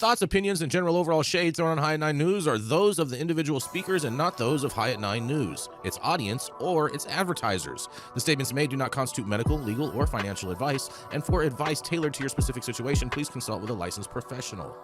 thoughts, opinions, and general overall shade thrown on High at 9 News are those of the individual speakers and not those of High at 9 News, its audience, or its advertisers. The statements made do not constitute medical, legal, or financial advice, and for advice tailored to your specific situation, please consult with a licensed professional.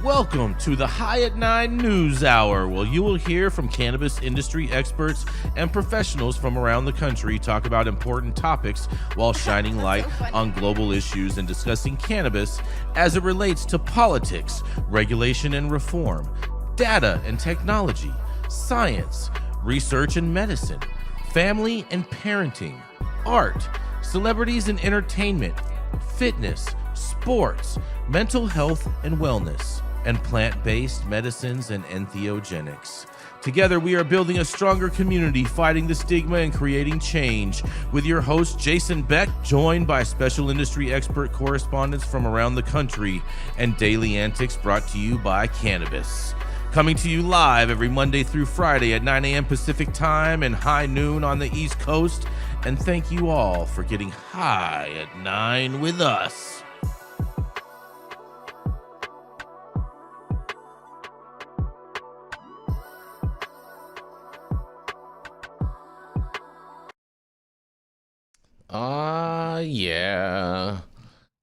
Welcome to the High at 9 News Hour, where you will hear from cannabis industry experts and professionals from around the country talk about important topics while shining light on global issues and discussing cannabis as it relates to politics, regulation and reform, data and technology, science, research and medicine, family and parenting, art, celebrities and entertainment, fitness, sports, mental health and wellness, and plant-based medicines and entheogenics. Together, we are building a stronger community, fighting the stigma and creating change. With your host, Jason Beck, joined by special industry expert correspondents from around the country, and daily antics brought to you by Cannabis. Coming to you live every Monday through Friday at 9 a.m. Pacific Time and high noon on the East Coast. And thank you all for getting high at 9 with us. Yeah.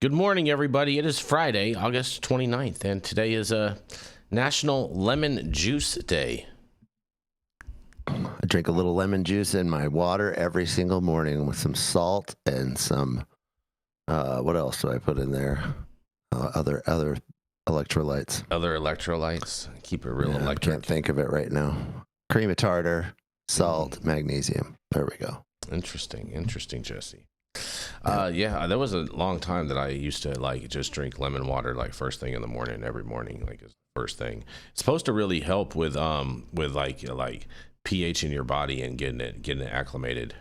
Good morning, everybody. It is Friday, August 29th, and today is a National Lemon Juice Day. I drink a little lemon juice in my water every single morning with some salt and some, what else do I put in there? Other electrolytes. Other electrolytes. Keep it real electric. I can't think of it right now. Cream of tartar, salt, magnesium. There we go. Interesting, Jesse. Yeah, there was a long time that I used to like just drink lemon water like first thing in the morning, every morning, like as the first thing. It's supposed to really help with like pH in your body and getting it acclimated.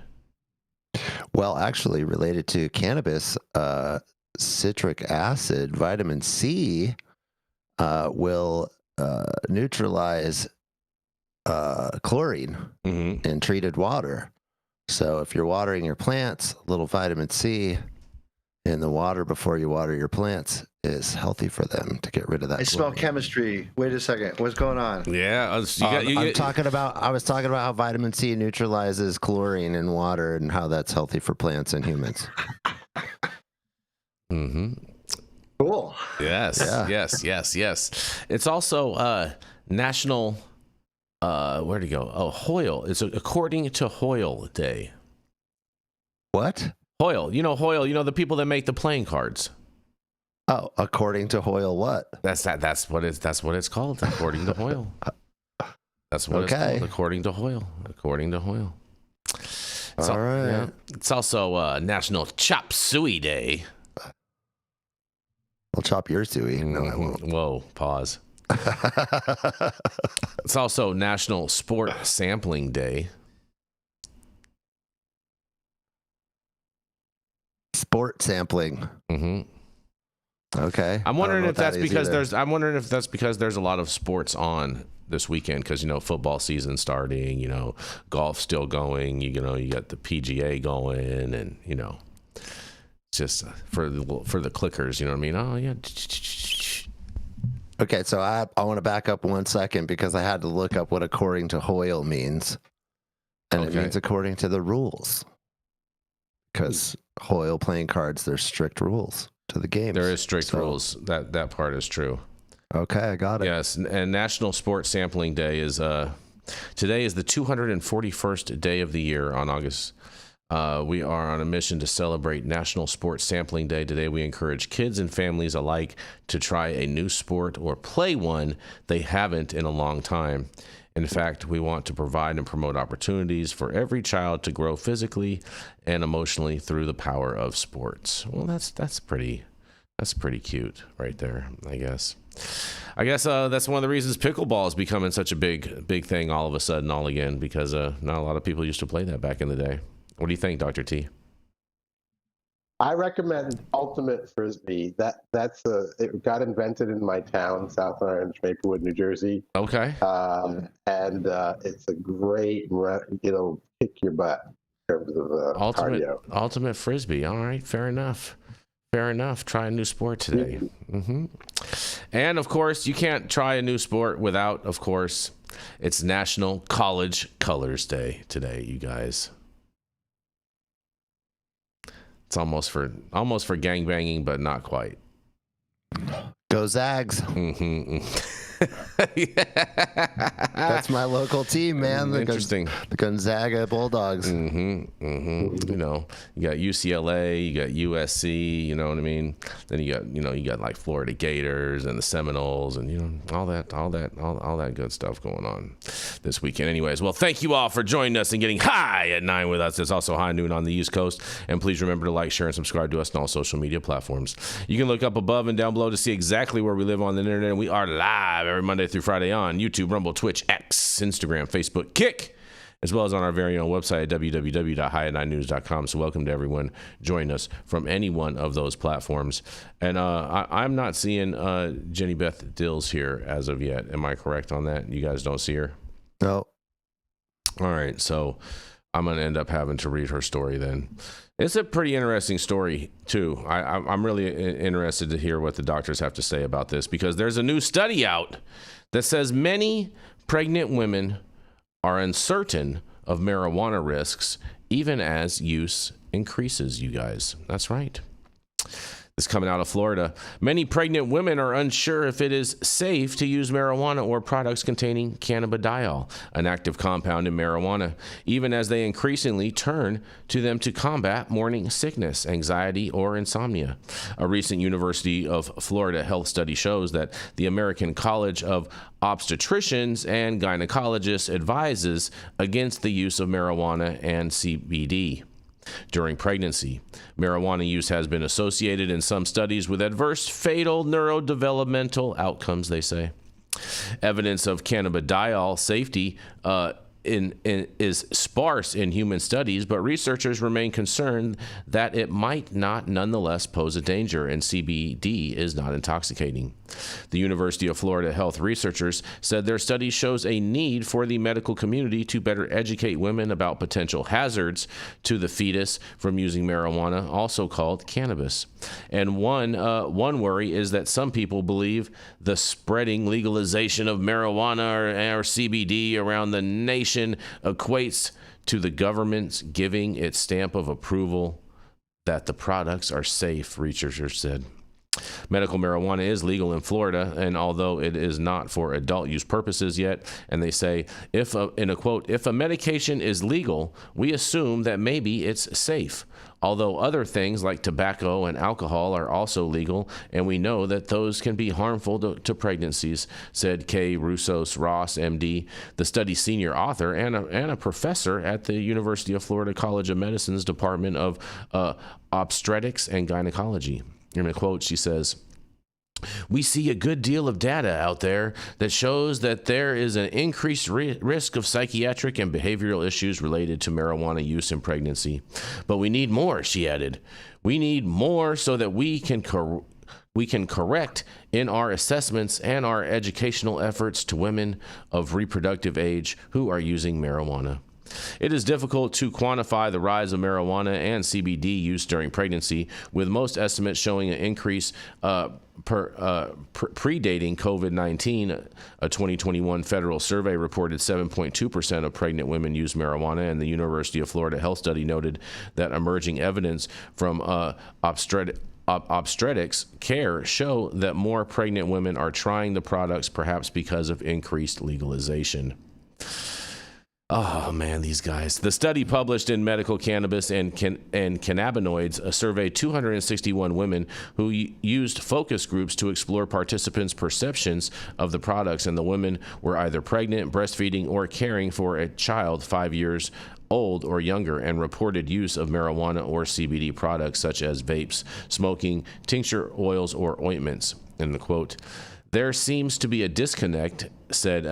Well, actually, related to cannabis, citric acid, vitamin C, will neutralize chlorine in treated water. So if you're watering your plants, a little vitamin C in the water before you water your plants is healthy for them to get rid of that. I smell chemistry. Wait a second. What's going on? Yeah, I was talking about how vitamin C neutralizes chlorine in water and how that's healthy for plants and humans. Cool. Yes, yeah. yes. It's also National. Where'd he go? Oh, Hoyle. It's according to Hoyle Day. What? Hoyle. You know Hoyle. You know the people that make the playing cards. Oh, according to Hoyle, what? That's what it's called. According to Hoyle. That's what it's called. According to Hoyle. All right. Yeah. It's also National Chop Suey Day. I'll chop your suey. No, I won't. Whoa. Pause. It's also National Sport Sampling Day. Sport sampling. Okay. I'm wondering if that's because there's a lot of sports on this weekend because football season starting, golf still going, you got the PGA going, and just for the clickers, you know what I mean? Oh yeah. Okay, so I want to back up 1 second because I had to look up what according to Hoyle means. And it means according to the rules. Because Hoyle playing cards, there's strict rules to the game. There is strict rules. That part is true. Okay, I got it. Yes, and National Sports Sampling Day is today is the 241st day of the year on August. We are on a mission to celebrate National Sports Sampling Day. Today, we encourage kids and families alike to try a new sport or play one they haven't in a long time. In fact, we want to provide and promote opportunities for every child to grow physically and emotionally through the power of sports. Well, that's pretty cute right there, I guess. That's one of the reasons pickleball is becoming such a big thing all of a sudden, all again, because not a lot of people used to play that back in the day. What do you think, Dr. T? I recommend Ultimate Frisbee. It got invented in my town, South Orange, Maplewood, New Jersey. Okay. And it's a great, kick your butt in terms of cardio. Ultimate Frisbee. All right, fair enough. Fair enough. Try a new sport today. And of course, you can't try a new sport without, of course, it's National College Colors Day today, you guys. It's almost for gangbanging, but not quite. Go Zags. That's my local team, man. Interesting. The Gonzaga Bulldogs. You know, you got UCLA, you got USC, you know what I mean? Then you got like Florida Gators and the Seminoles and, you know, all that good stuff going on this weekend. Anyways, well, thank you all for joining us and getting high at 9 with us. It's also high noon on the East Coast. And please remember to like, share, and subscribe to us on all social media platforms. You can look up above and down below to see exactly where we live on the internet. And we are live every Monday through Friday on YouTube, Rumble, Twitch, X, Instagram, Facebook, Kick, as well as on our very own website at www.highat9news.com. So welcome to everyone. Join us from any one of those platforms. And I'm not seeing Jenny Beth Dills here as of yet. Am I correct on that? You guys don't see her? No. All right. So I'm going to end up having to read her story then. It's a pretty interesting story, too. I'm really interested to hear what the doctors have to say about this, because there's a new study out that says many pregnant women are uncertain of marijuana risks, even as use increases, you guys. That's right. This coming out of Florida. Many pregnant women are unsure if it is safe to use marijuana or products containing cannabidiol, an active compound in marijuana, even as they increasingly turn to them to combat morning sickness, anxiety, or insomnia. A recent University of Florida health study shows that the American College of Obstetricians and Gynecologists advises against the use of marijuana and CBD during pregnancy. Marijuana use has been associated in some studies with adverse fatal neurodevelopmental outcomes, they say. Evidence of cannabidiol safety is sparse in human studies, but researchers remain concerned that it might not nonetheless pose a danger, and CBD is not intoxicating. The University of Florida health researchers said their study shows a need for the medical community to better educate women about potential hazards to the fetus from using marijuana, also called cannabis. And one worry is that some people believe the spreading legalization of marijuana or CBD around the nation equates to the government's giving its stamp of approval that the products are safe, researchers said. Medical marijuana is legal in Florida, and although it is not for adult use purposes yet, and they say, in a quote, if a medication is legal, we assume that maybe it's safe. Although other things like tobacco and alcohol are also legal, and we know that those can be harmful to pregnancies, said Kay Roussos Ross, MD, the study's senior author and a professor at the University of Florida College of Medicine's Department of Obstetrics and Gynecology. In a quote, she says, "We see a good deal of data out there that shows that there is an increased risk of psychiatric and behavioral issues related to marijuana use in pregnancy. But we need more," she added. "We need more so that we can correct in our assessments and our educational efforts to women of reproductive age who are using marijuana. It is difficult to quantify the rise of marijuana and CBD use during pregnancy, with most estimates showing an increase predating COVID-19. A 2021 federal survey reported 7.2% of pregnant women use marijuana, and the University of Florida health study noted that emerging evidence from obstetrics care show that more pregnant women are trying the products, perhaps because of increased legalization. Oh, man, these guys. The study published in Medical Cannabis and Cannabinoids surveyed 261 women who used focus groups to explore participants' perceptions of the products, and the women were either pregnant, breastfeeding, or caring for a child 5 years old or younger, and reported use of marijuana or CBD products such as vapes, smoking, tincture oils, or ointments. In the quote, "There seems to be a disconnect," said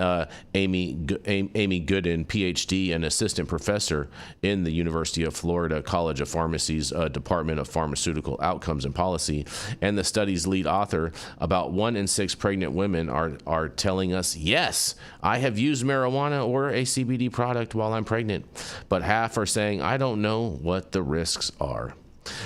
Amy Gooden, PhD and assistant professor in the University of Florida College of Pharmacy's Department of Pharmaceutical Outcomes and Policy, and the study's lead author. About 1 in 6 pregnant women are telling us, "Yes, I have used marijuana or a CBD product while I'm pregnant," but half are saying, "I don't know what the risks are."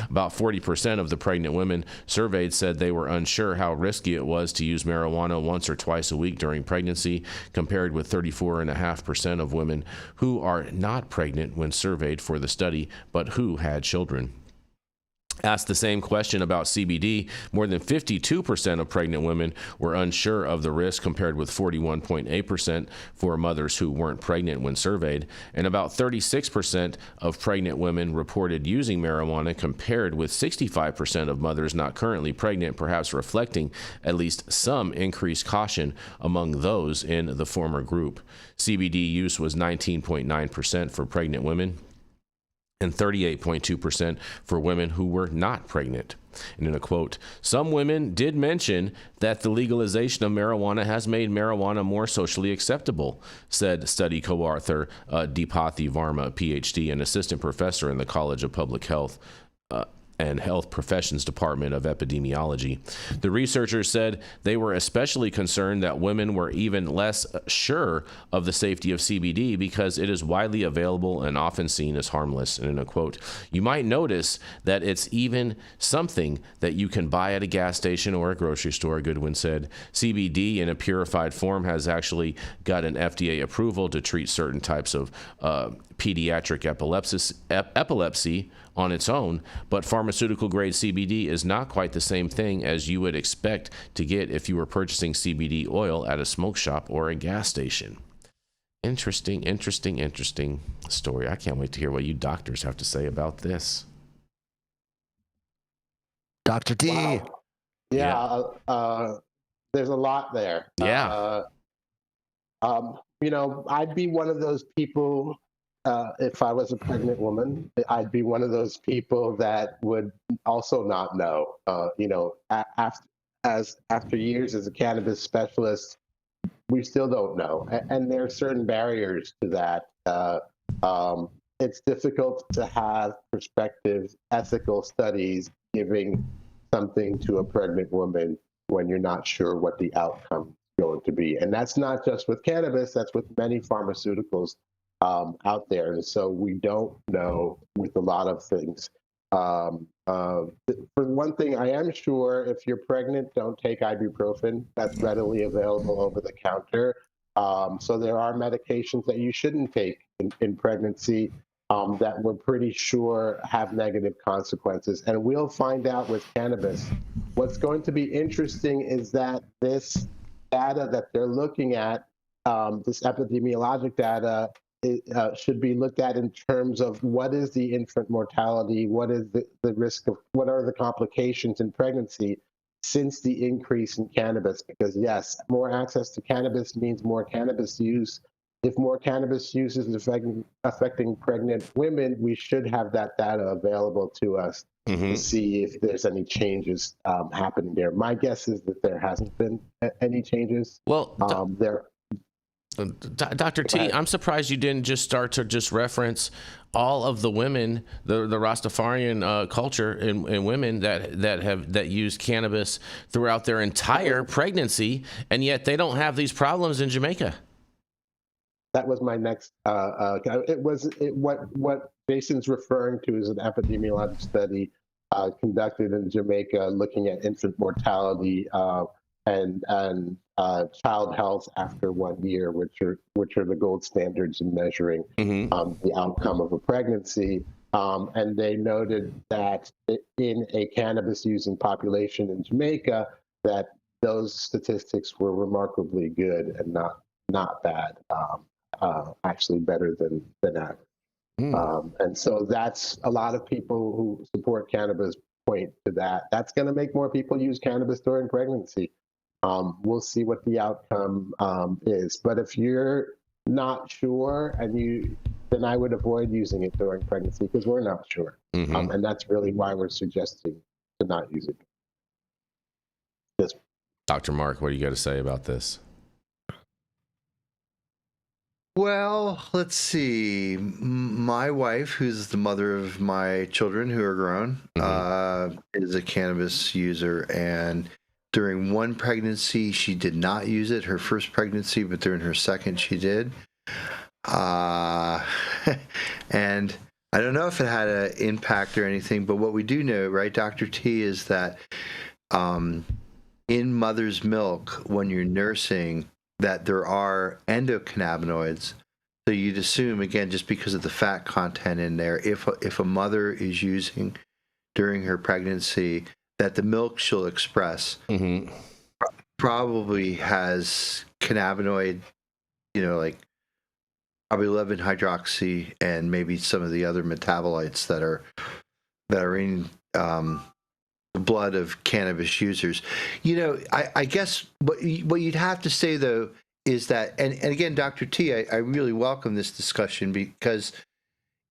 About 40% of the pregnant women surveyed said they were unsure how risky it was to use marijuana once or twice a week during pregnancy, compared with 34.5% of women who are not pregnant when surveyed for the study, but who had children. Asked the same question about CBD, more than 52% of pregnant women were unsure of the risk, compared with 41.8% for mothers who weren't pregnant when surveyed. And about 36% of pregnant women reported using marijuana, compared with 65% of mothers not currently pregnant, perhaps reflecting at least some increased caution among those in the former group. CBD use was 19.9% for pregnant women and 38.2% for women who were not pregnant. And in a quote, some women did mention that the legalization of marijuana has made marijuana more socially acceptable, said study co-author Deepathy Varma, PhD, and assistant professor in the College of Public Health and Health Professions Department of Epidemiology. The researchers said they were especially concerned that women were even less sure of the safety of CBD because it is widely available and often seen as harmless. And in a quote, you might notice that it's even something that you can buy at a gas station or a grocery store, Goodwin said. CBD in a purified form has actually got an FDA approval to treat certain types of pediatric epilepsy on its own, but pharmaceutical grade CBD is not quite the same thing as you would expect to get if you were purchasing CBD oil at a smoke shop or a gas station. Interesting story. I can't wait to hear what you doctors have to say about this. Dr. T. Wow. Yeah. There's a lot there. Yeah. I'd be one of those people. If I was a pregnant woman, I'd be one of those people that would also not know. After years as a cannabis specialist, we still don't know, and there are certain barriers to that. It's difficult to have prospective ethical studies giving something to a pregnant woman when you're not sure what the outcome is going to be, and that's not just with cannabis; that's with many pharmaceuticals out there. And so we don't know with a lot of things. For one thing, I am sure if you're pregnant, don't take ibuprofen. That's readily available over the counter. So there are medications that you shouldn't take in pregnancy that we're pretty sure have negative consequences. And we'll find out with cannabis. What's going to be interesting is that this data that they're looking at, this epidemiologic data, should be looked at in terms of what is the infant mortality, what is the risk of, what are the complications in pregnancy since the increase in cannabis. Because yes, more access to cannabis means more cannabis use. If more cannabis use is affecting pregnant women, we should have that data available to us to see if there's any changes happening there. My guess is that there hasn't been any changes. Well, Dr. T, I'm surprised you didn't just start to just reference all of the women, the Rastafarian culture and women that use cannabis throughout their entire pregnancy, and yet they don't have these problems in Jamaica. That was my next. What Jason's referring to is an epidemiologic study conducted in Jamaica, looking at infant mortality and child health after 1 year, which are the gold standards in measuring the outcome of a pregnancy. And they noted that in a cannabis using population in Jamaica, that those statistics were remarkably good and not bad, actually better than average. And so that's a lot of people who support cannabis point to that. That's going to make more people use cannabis during pregnancy. We'll see what the outcome is. But if you're not sure, then I would avoid using it during pregnancy because we're not sure. And that's really why we're suggesting to not use it. Yes. Dr. Mark, what do you got to say about this? Well, let's see. My wife, who's the mother of my children who are grown, is a cannabis user. And during one pregnancy, she did not use it, her first pregnancy, but during her second, she did. And I don't know if it had an impact or anything, but what we do know, right, Dr. T, is that in mother's milk, when you're nursing, that there are endocannabinoids. So you'd assume, again, just because of the fat content in there, if a mother is using during her pregnancy, that the milk she'll express probably has cannabinoid, like probably 11-hydroxy and maybe some of the other metabolites that are in the blood of cannabis users. I guess what you'd have to say though is that, and again, Dr. T, I really welcome this discussion, because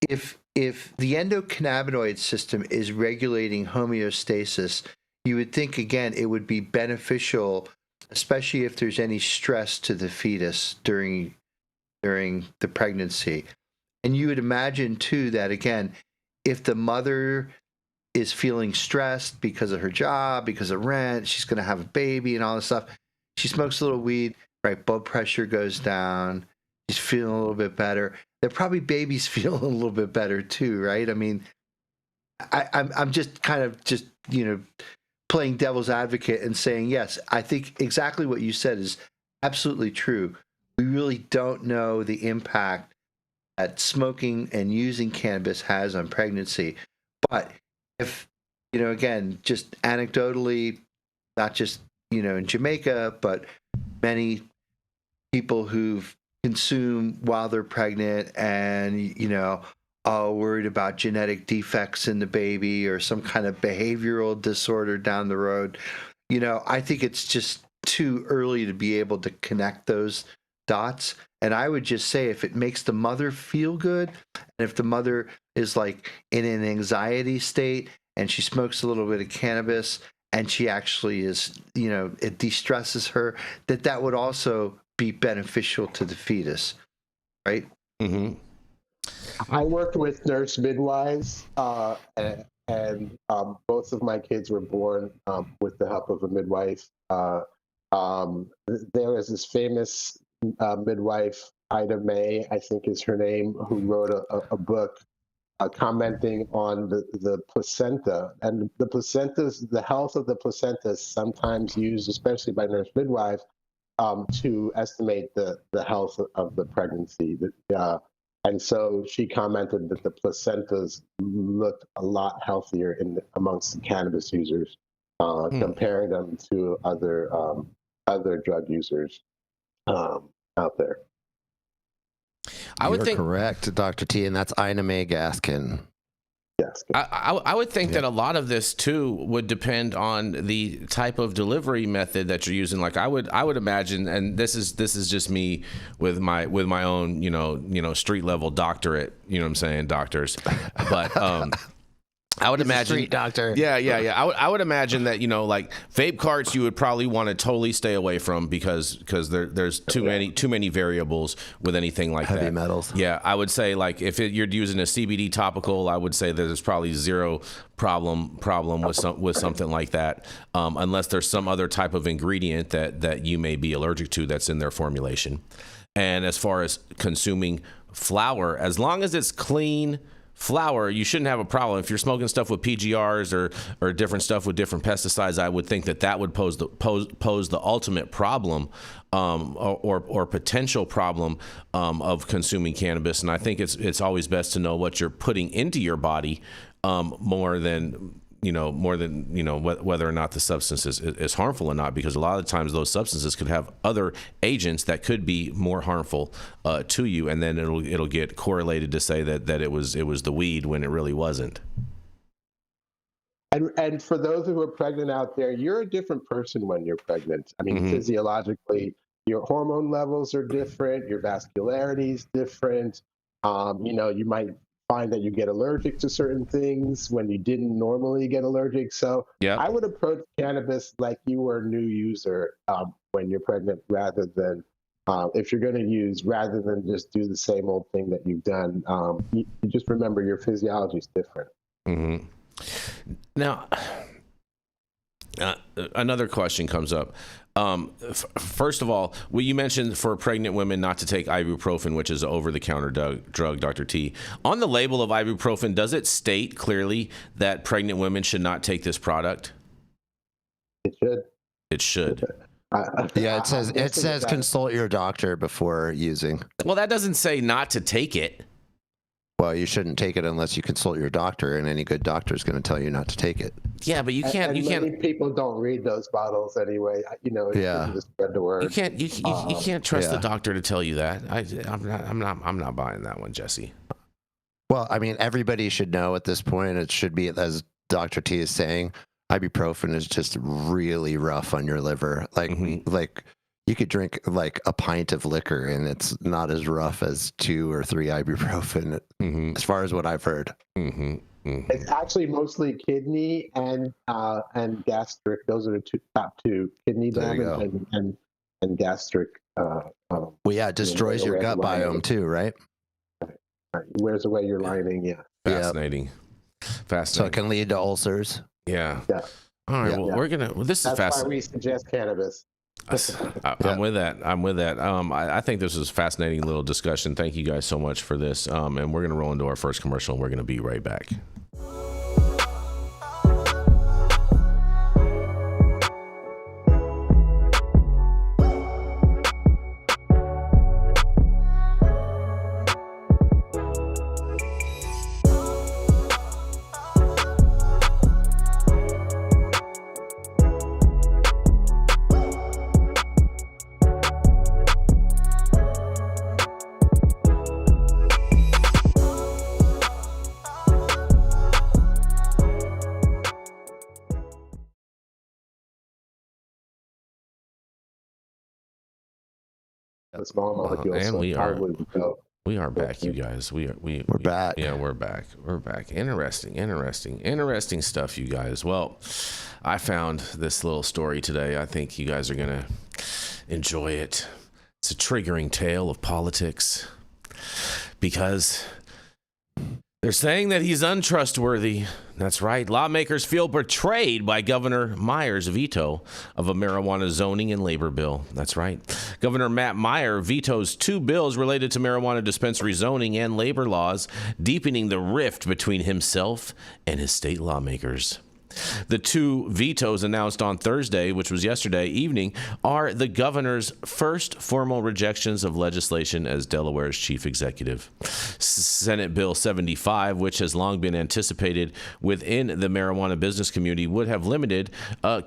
if the endocannabinoid system is regulating homeostasis, you would think, again, it would be beneficial, especially if there's any stress to the fetus during the pregnancy. And you would imagine too that, again, if the mother is feeling stressed because of her job, because of rent, she's going to have a baby and all this stuff, she smokes a little weed, right? Blood pressure goes down. She's feeling a little bit better. They're probably babies feeling a little bit better too, right? I mean, I'm just kind of playing devil's advocate and saying, yes, I think exactly what you said is absolutely true. We really don't know the impact that smoking and using cannabis has on pregnancy. But if, again, just anecdotally, not just, in Jamaica, but many people who've consumed while they're pregnant and, worried about genetic defects in the baby or some kind of behavioral disorder down the road, I think it's just too early to be able to connect those dots. And I would just say, if it makes the mother feel good, and if the mother is like in an anxiety state and she smokes a little bit of cannabis and she actually is, it de-stresses her, that would also be beneficial to the fetus, right? Mm-hmm. I worked with nurse midwives, and both of my kids were born with the help of a midwife. There was this famous midwife, Ida May, I think is her name, who wrote a book commenting on the placenta. And the placentas, the health of the placenta is sometimes used, especially by nurse midwives, to estimate the health of the pregnancy. And so she commented that the placentas looked a lot healthier amongst the cannabis users, comparing them to other drug users out there. You're correct, Dr. T, and that's Ina May Gaskin. Yes. I would think that a lot of this too would depend on the type of delivery method that you're using. Like I would imagine, and this is just me with my own street level doctorate. You know what I'm saying, doctors, but. I would imagine, street doctor. Yeah. I would imagine that like vape carts you would probably want to totally stay away from because there's too many variables with anything like heavy that. metals. Yeah, I would say like if you're using a CBD topical, I would say that there's probably zero problem with something like that, unless there's some other type of ingredient that you may be allergic to that's in their formulation. And as far as consuming flower, as long as it's clean flower, you shouldn't have a problem. If you're smoking stuff with PGRs or different stuff with different pesticides, I would think that would pose the ultimate problem or potential problem of consuming cannabis. And I think it's always best to know what you're putting into your body more than whether or not the substance is harmful or not, because a lot of times those substances could have other agents that could be more harmful to you, and then it'll get correlated to say that it was the weed when it really wasn't. And for those who are pregnant out there, you're a different person when you're pregnant. I mean, physiologically, your hormone levels are different, your vascularity is different. You might find that you get allergic to certain things when you didn't normally get allergic. So I would approach cannabis like you were a new user when you're pregnant, rather than if you're going to use, rather than just do the same old thing that you've done. You just remember your physiology is different. Mm-hmm. Now, Another question comes up. First of all, you mentioned for pregnant women not to take ibuprofen, which is an over-the-counter drug, Dr. T. On the label of ibuprofen, does it state clearly that pregnant women should not take this product? It should. It should. Yeah, it says consult your doctor before using. Well, that doesn't say not to take it. Well, you shouldn't take it unless you consult your doctor, and any good doctor is going to tell you not to take it. Yeah, but you can't. Many people don't read those bottles anyway. Just spread the word. You can't trust the doctor to tell you that. I'm not buying that one, Jesse. Well, I mean, everybody should know at this point. It should be, as Dr. T is saying, ibuprofen is just really rough on your liver. Like you could drink like a pint of liquor and it's not as rough as 2 or 3 ibuprofen, as far as what I've heard. It's actually mostly kidney and gastric. Those are the top two: kidney damage and gastric. Well, yeah, it destroys your gut biome too, right? Wears away your lining. Yeah. Fascinating. So it can lead to ulcers. Yeah. All right. Well, we're gonna. This is fascinating. That's why we suggest cannabis. I'm with that. I think this was a fascinating little discussion. Thank you guys so much for this. And we're going to roll into our first commercial, and we're going to be right back. Small molecules. And we are back, you guys. We're back. Yeah, we're back. Interesting stuff, you guys. Well, I found this little story today. I think you guys are gonna enjoy it. It's a triggering tale of politics because they're saying that he's untrustworthy. That's right. Lawmakers feel betrayed by Governor Meyer's veto of a marijuana zoning and labor bill. That's right. Governor Meyer vetoes 2 bills related to marijuana dispensary zoning and labor laws, deepening the rift between himself and his state lawmakers. The 2 vetoes announced on Thursday, which was yesterday evening, are the governor's first formal rejections of legislation as Delaware's chief executive. Senate Bill 75, which has long been anticipated within the marijuana business community, would have limited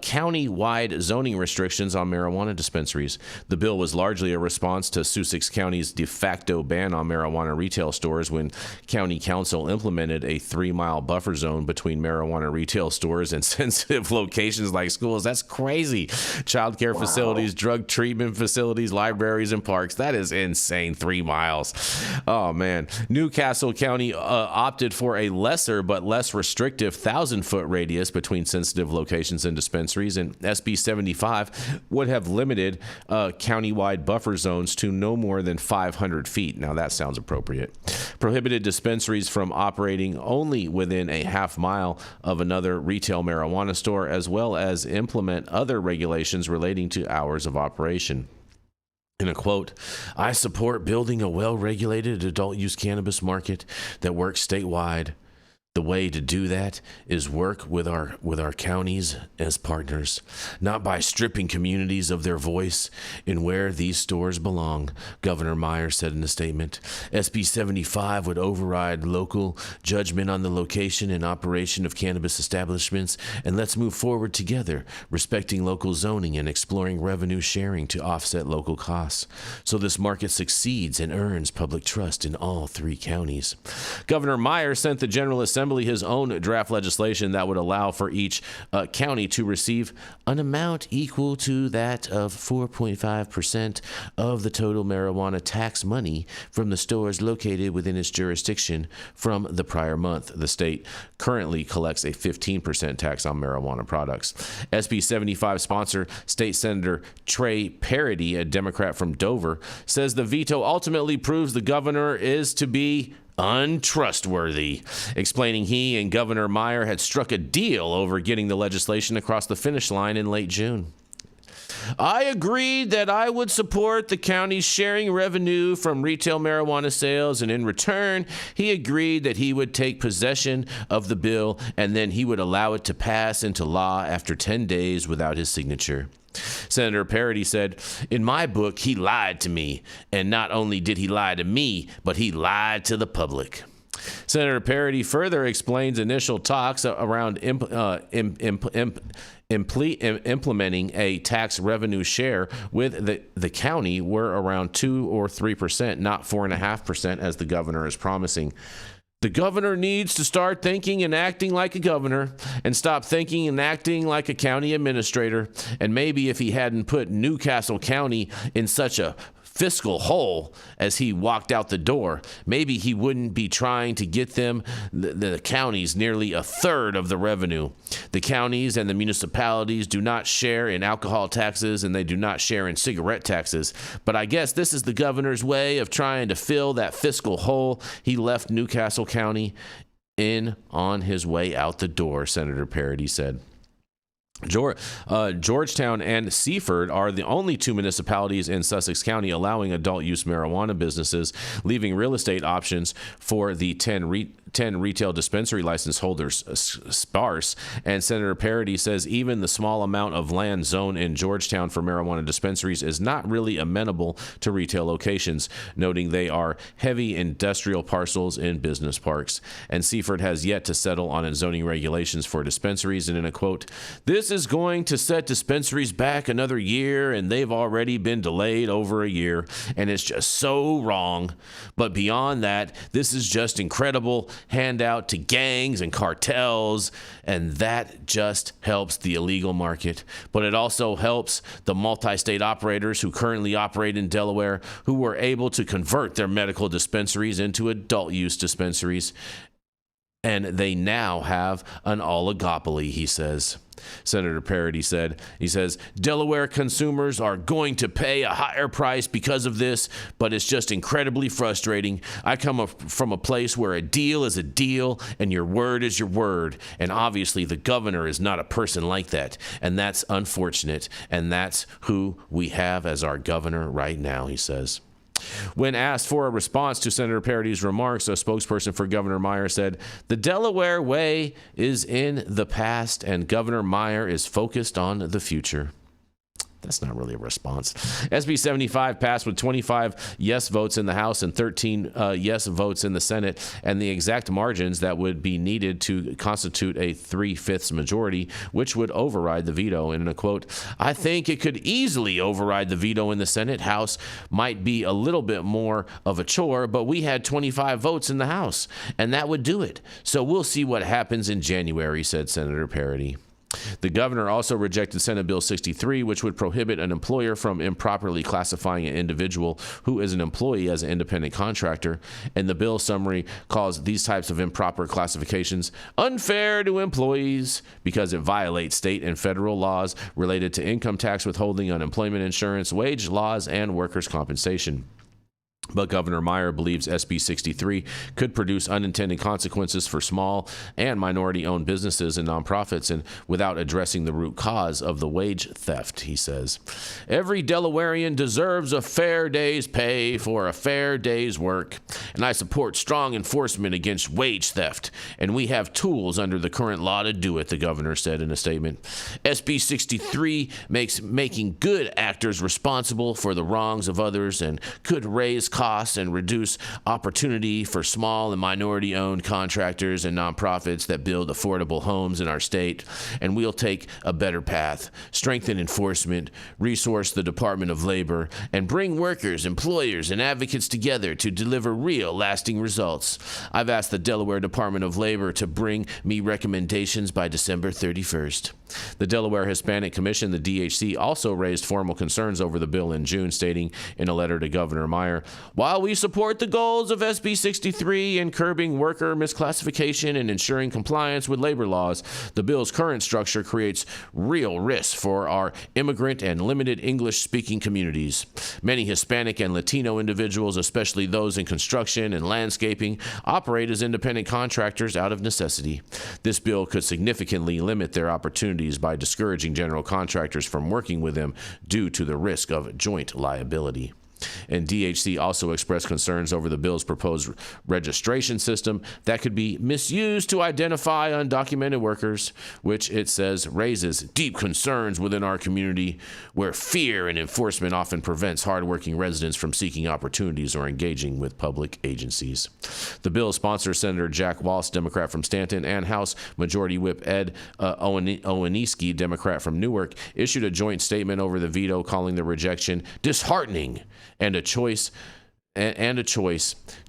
county-wide zoning restrictions on marijuana dispensaries. The bill was largely a response to Sussex County's de facto ban on marijuana retail stores when county council implemented a 3-mile buffer zone between marijuana retail stores and sensitive locations like schools. That's crazy. Childcare facilities, drug treatment facilities, libraries, and parks. That is insane. 3 miles. Oh, man. Newcastle County opted for a lesser but less restrictive 1,000-foot radius between sensitive locations and dispensaries, and SB 75 would have limited county-wide buffer zones to no more than 500 feet. Now, that sounds appropriate. Prohibited dispensaries from operating only within a half mile of another retail marijuana store, as well as implement other regulations relating to hours of operation. In a quote, "I support building a well-regulated adult-use cannabis market that works statewide. The way to do that is work with our counties as partners, not by stripping communities of their voice in where these stores belong," Governor Meyer said in a statement. SB 75 would override local judgment on the location and operation of cannabis establishments, and let's move forward together, respecting local zoning and exploring revenue sharing to offset local costs, so this market succeeds and earns public trust in all 3 counties. Governor Meyer sent the General Assembly his own draft legislation that would allow for each county to receive an amount equal to that of 4.5% of the total marijuana tax money from the stores located within its jurisdiction from the prior month. The state currently collects a 15% tax on marijuana products. SB 75 sponsor, State Senator Trey Parody, a Democrat from Dover, says the veto ultimately proves the governor is to be untrustworthy, explaining he and Governor Meyer had struck a deal over getting the legislation across the finish line in late June. I agreed that I would support the county's sharing revenue from retail marijuana sales, and in return, he agreed that he would take possession of the bill and then he would allow it to pass into law after 10 days without his signature. Senator Parody said, in my book, he lied to me, and not only did he lie to me, but he lied to the public. Senator Parody further explains initial talks around implementing a tax revenue share with the county were around 2 or 3%, not 4.5% as the governor is promising. The governor needs to start thinking and acting like a governor and stop thinking and acting like a county administrator. And maybe if he hadn't put Newcastle County in such a fiscal hole as he walked out the door, maybe he wouldn't be trying to get them, the counties, nearly a third of the revenue. The counties and the municipalities do not share in alcohol taxes and they do not share in cigarette taxes. But I guess this is the governor's way of trying to fill that fiscal hole he left Newcastle County in on his way out the door, Senator Parody said. Georgetown and Seaford are the only two municipalities in Sussex County allowing adult use marijuana businesses, leaving real estate options for the 10 retail dispensary license holders sparse. And Senator Parody says even the small amount of land zoned in Georgetown for marijuana dispensaries is not really amenable to retail locations, noting they are heavy industrial parcels in business parks. And Seaford has yet to settle on its zoning regulations for dispensaries. And in a quote, this is going to set dispensaries back another year, and they've already been delayed over a year, and it's just so wrong. But beyond that, this is just incredible handout to gangs and cartels, and that just helps the illegal market. But it also helps the multi-state operators who currently operate in Delaware, who were able to convert their medical dispensaries into adult use dispensaries. And they now have an oligopoly, he says. Senator Parody said, he says, Delaware consumers are going to pay a higher price because of this, but it's just incredibly frustrating. I come from a place where a deal is a deal and your word is your word. And obviously the governor is not a person like that. And that's unfortunate. And that's who we have as our governor right now, he says. When asked for a response to Senator Parody's remarks, a spokesperson for Governor Meyer said, the Delaware way is in the past and Governor Meyer is focused on the future. That's not really a response. SB 75 passed with 25 yes votes in the House and 13 yes votes in the Senate, and the exact margins that would be needed to constitute a 3/5 majority, which would override the veto. And in a quote, I think it could easily override the veto in the Senate. House might be a little bit more of a chore, but we had 25 votes in the House, and that would do it. So we'll see what happens in January, said Senator Parody. The governor also rejected Senate Bill 63, which would prohibit an employer from improperly classifying an individual who is an employee as an independent contractor. And the bill summary calls these types of improper classifications unfair to employees because it violates state and federal laws related to income tax withholding, unemployment insurance, wage laws, and workers' compensation. But Governor Meyer believes SB 63 could produce unintended consequences for small and minority-owned businesses and nonprofits, and without addressing the root cause of the wage theft, he says. Every Delawarean deserves a fair day's pay for a fair day's work, and I support strong enforcement against wage theft, and we have tools under the current law to do it, the governor said in a statement. SB 63 makes making good actors responsible for the wrongs of others and could raise costs and reduce opportunity for small and minority-owned contractors and nonprofits that build affordable homes in our state. And we'll take a better path, strengthen enforcement, resource the Department of Labor, and bring workers, employers, and advocates together to deliver real, lasting results. I've asked the Delaware Department of Labor to bring me recommendations by December 31st. The Delaware Hispanic Commission, the DHC, also raised formal concerns over the bill in June, stating in a letter to Governor Meyer, While we support the goals of SB 63 in curbing worker misclassification and ensuring compliance with labor laws, the bill's current structure creates real risks for our immigrant and limited English-speaking communities. Many Hispanic and Latino individuals, especially those in construction and landscaping, operate as independent contractors out of necessity. This bill could significantly limit their opportunities by discouraging general contractors from working with them due to the risk of joint liability. And DHC also expressed concerns over the bill's proposed registration system that could be misused to identify undocumented workers, which it says raises deep concerns within our community where fear and enforcement often prevents hardworking residents from seeking opportunities or engaging with public agencies. The bill sponsors Senator Jack Walsh, Democrat from Stanton, and House Majority Whip Ed Oweniski, Democrat from Newark, issued a joint statement over the veto, calling the rejection disheartening and a choice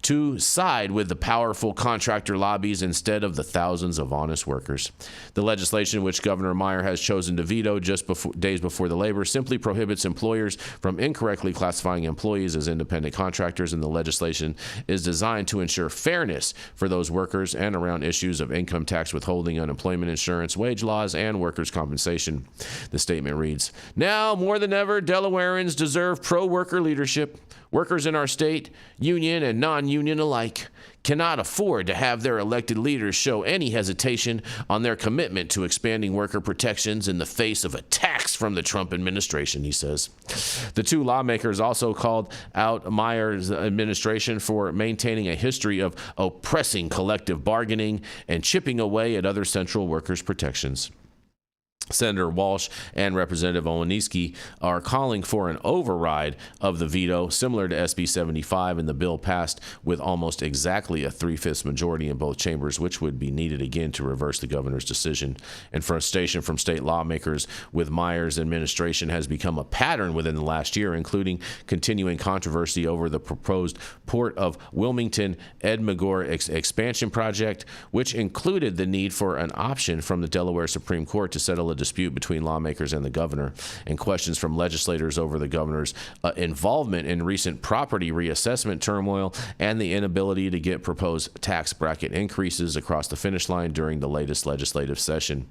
to side with the powerful contractor lobbies instead of the thousands of honest workers. The legislation, which Governor Meyer has chosen to veto days before the labor, simply prohibits employers from incorrectly classifying employees as independent contractors, and the legislation is designed to ensure fairness for those workers and around issues of income tax withholding, unemployment insurance, wage laws, and workers' compensation. The statement reads, "Now, more than ever, Delawareans deserve pro-worker leadership. Workers in our state, union and non-union alike, cannot afford to have their elected leaders show any hesitation on their commitment to expanding worker protections in the face of attacks from the Trump administration," he says. The two lawmakers also called out Meyer's administration for maintaining a history of oppressing collective bargaining and chipping away at other central workers' protections. Senator Walsh and Representative Oweniski are calling for an override of the veto, similar to SB 75, and the bill passed with almost exactly a 3/5 majority in both chambers, which would be needed again to reverse the governor's decision. And frustration from state lawmakers with Meyer's administration has become a pattern within the last year, including continuing controversy over the proposed Port of Wilmington Edmagore expansion project, which included the need for an option from the Delaware Supreme Court to settle a dispute between lawmakers and the governor, and questions from legislators over the governor's involvement in recent property reassessment turmoil and the inability to get proposed tax bracket increases across the finish line during the latest legislative session.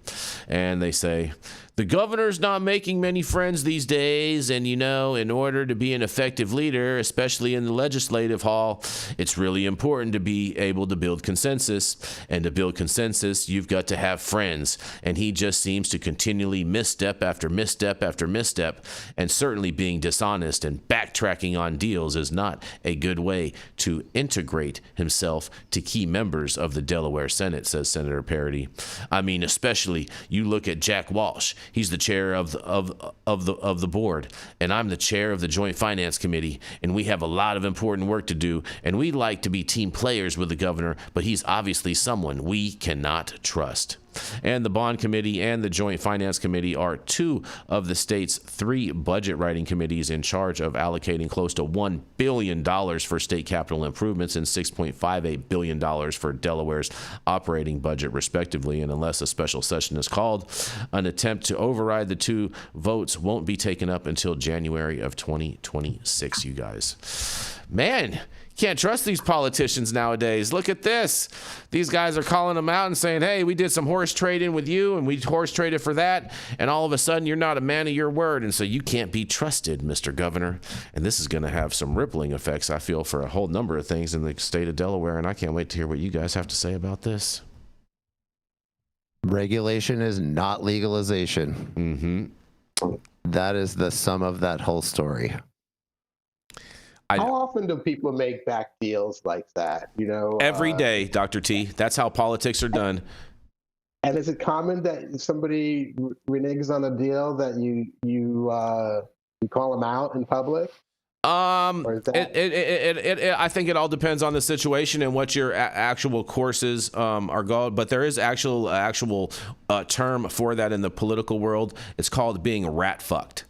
And they say, the governor's not making many friends these days, and in order to be an effective leader, especially in the legislative hall, it's really important to be able to build consensus. And to build consensus, you've got to have friends. And he just seems to continually misstep after misstep after misstep, and certainly being dishonest and backtracking on deals is not a good way to integrate himself to key members of the Delaware Senate, says Senator Parody. I mean, especially you look at Jack Walsh. He's the chair of the board, and I'm the chair of the Joint Finance Committee, and we have a lot of important work to do, and we like to be team players with the governor, but he's obviously someone we cannot trust. And the Bond Committee and the Joint Finance Committee are two of the state's three budget writing committees in charge of allocating close to $1 billion for state capital improvements and $6.58 billion for Delaware's operating budget, respectively. And unless a special session is called, an attempt to override the two votes won't be taken up until January of 2026, you guys. Man, can't trust these politicians nowadays. Look at this. These guys are calling them out and saying, hey, we did some horse trading with you and we horse traded for that. And all of a sudden you're not a man of your word. And so you can't be trusted, Mr. Governor. And this is going to have some rippling effects, I feel, for a whole number of things in the state of Delaware. And I can't wait to hear what you guys have to say about this. Regulation is not legalization. Mm-hmm. That is the sum of that whole story. How often do people make back deals like that? Every day, Dr. T. That's how politics are done. And is it common that somebody reneges on a deal that you call them out in public? I think it all depends on the situation and what your actual courses are called. But there is actual term for that in the political world. It's called being rat fucked.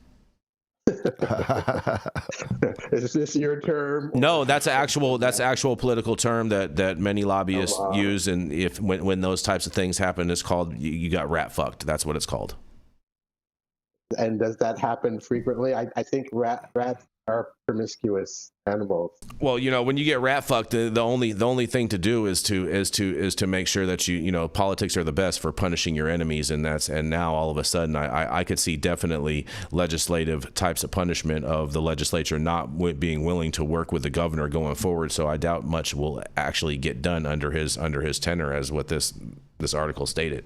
Is this your term? No, that's actual political term that many lobbyists use, and when those types of things happen, it's called you got rat fucked. That's what it's called. And does that happen frequently? I think rats are promiscuous animals. Well, when you get rat fucked, the only thing to do is to make sure that politics are the best for punishing your enemies, and now all of a sudden I could see definitely legislative types of punishment of the legislature not being willing to work with the governor going forward. So I doubt much will actually get done under his tenure, as what this article stated.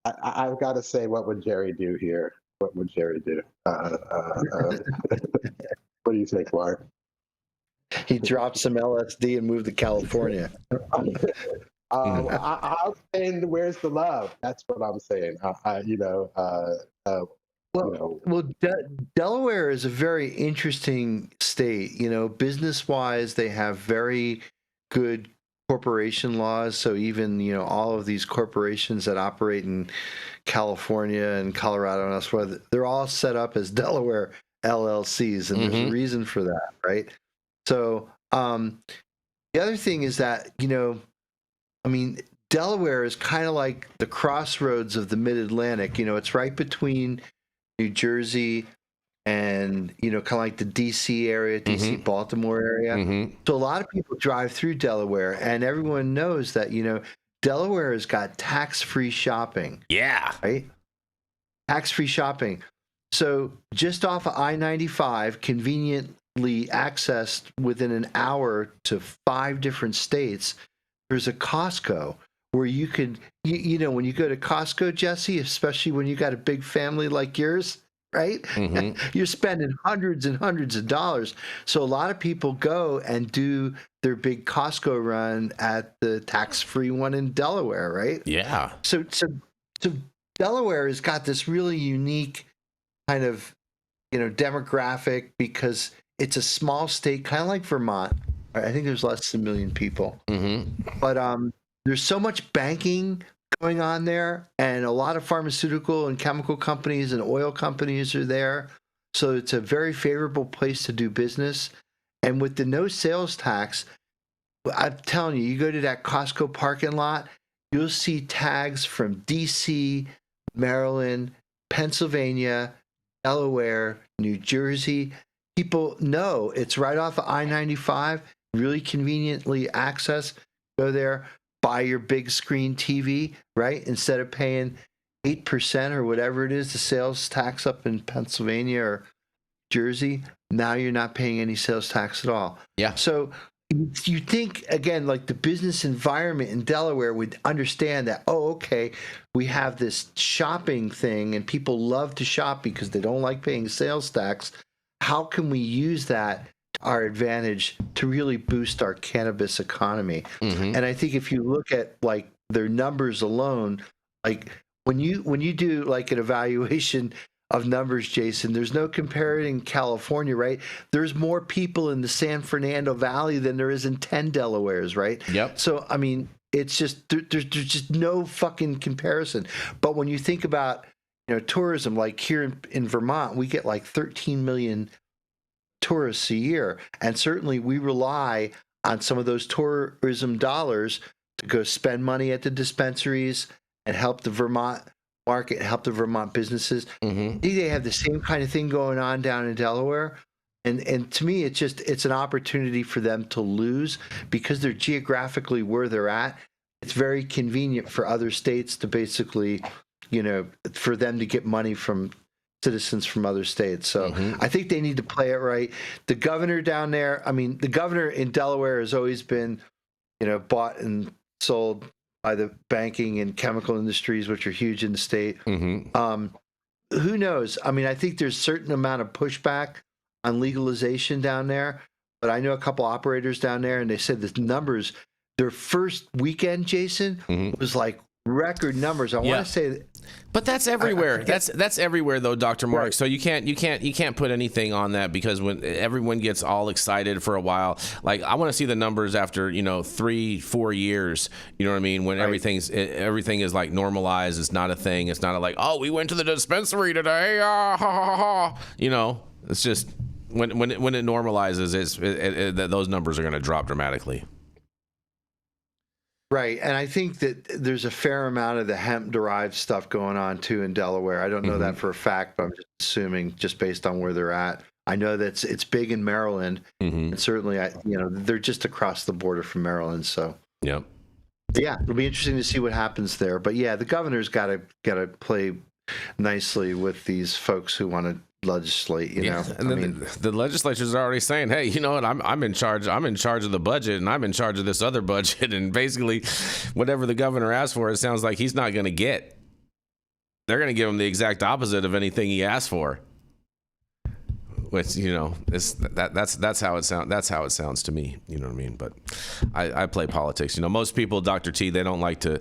I've got to say, what would Jerry do here? What would Jerry do? What do you think, Mark? He dropped some LSD and moved to California. I'm saying, where's the love? That's what I'm saying. Delaware is a very interesting state. Business-wise, they have very good corporation laws. So even, all of these corporations that operate in California and Colorado and elsewhere, they're all set up as Delaware LLCs, and there's a reason for that, right? So the other thing is that, Delaware is kind of like the crossroads of the Mid-Atlantic. It's right between New Jersey and, kind of like the D.C. area, D.C. Baltimore area. So a lot of people drive through Delaware, and everyone knows that, Delaware has got tax-free shopping. Yeah. Right? Tax-free shopping. So just off of I-95, conveniently accessed within an hour to 5 different states, there's a Costco where you could, when you go to Costco, Jesse, especially when you got a big family like yours, right? You're spending hundreds and hundreds of dollars. So a lot of people go and do their big Costco run at the tax-free one in Delaware, right? Yeah. So Delaware has got this really unique kind of, demographic, because it's a small state, kind of like Vermont. I think there's less than 1 million people. But there's so much banking going on there, and a lot of pharmaceutical and chemical companies and oil companies are there. So it's a very favorable place to do business. And with the no sales tax, I'm telling you, you go to that Costco parking lot, you'll see tags from DC, Maryland, Pennsylvania, Delaware, New Jersey. People know it's right off of I-95, really conveniently access. Go there, buy your big screen TV, right? Instead of paying 8% or whatever it is, the sales tax up in Pennsylvania or Jersey, now you're not paying any sales tax at all. Yeah. So you think, again, like the business environment in Delaware would understand that, okay, we have this shopping thing and people love to shop because they don't like paying sales tax. How can we use that to our advantage to really boost our cannabis economy? And I think if you look at like their numbers alone, like when you do like an evaluation of numbers, Jason, there's no comparing California, right? There's more people in the San Fernando Valley than there is in 10 Delawares, right? Yep. So, I mean, it's just, there's just no fucking comparison. But when you think about, tourism, like here in Vermont, we get like 13 million tourists a year. And certainly we rely on some of those tourism dollars to go spend money at the dispensaries and help the Vermont market, help the Vermont businesses. They have the same kind of thing going on down in Delaware. And to me, it's an opportunity for them to lose because they're geographically where they're at. It's very convenient for other states to basically, for them to get money from citizens from other states. So I think they need to play it right. The governor down there, the governor in Delaware has always been, bought and sold by the banking and chemical industries, which are huge in the state. Who knows? I think there's a certain amount of pushback on legalization down there, but I know a couple operators down there, and they said the numbers, their first weekend, Jason, was like record numbers. I want to say that, but that's everywhere. That's everywhere though, Dr. Mark. Right. So you can't put anything on that, because when everyone gets all excited for a while, like I want to see the numbers after 3-4 years. You know what I mean? When everything is like normalized, it's not a thing. It's not like, oh, we went to the dispensary today. It's just when it normalizes, those numbers are going to drop dramatically. Right. And I think that there's a fair amount of the hemp-derived stuff going on, too, in Delaware. I don't know that for a fact, but I'm just assuming just based on where they're at. I know that it's big in Maryland, and certainly, they're just across the border from Maryland. So, yep. Yeah, it'll be interesting to see what happens there. But, yeah, the governor's got to play nicely with these folks who want to legislate, you know. And then the legislatures are already saying, hey, you know what, I'm in charge of the budget, and I'm in charge of this other budget, and basically whatever the governor asks for, it sounds like he's not going to get. They're going to give him the exact opposite of anything he asked for. Which, you know, that's how it sounds. That's how it sounds to me. You know what I mean? But I play politics. You know, most people, Dr. T, they like to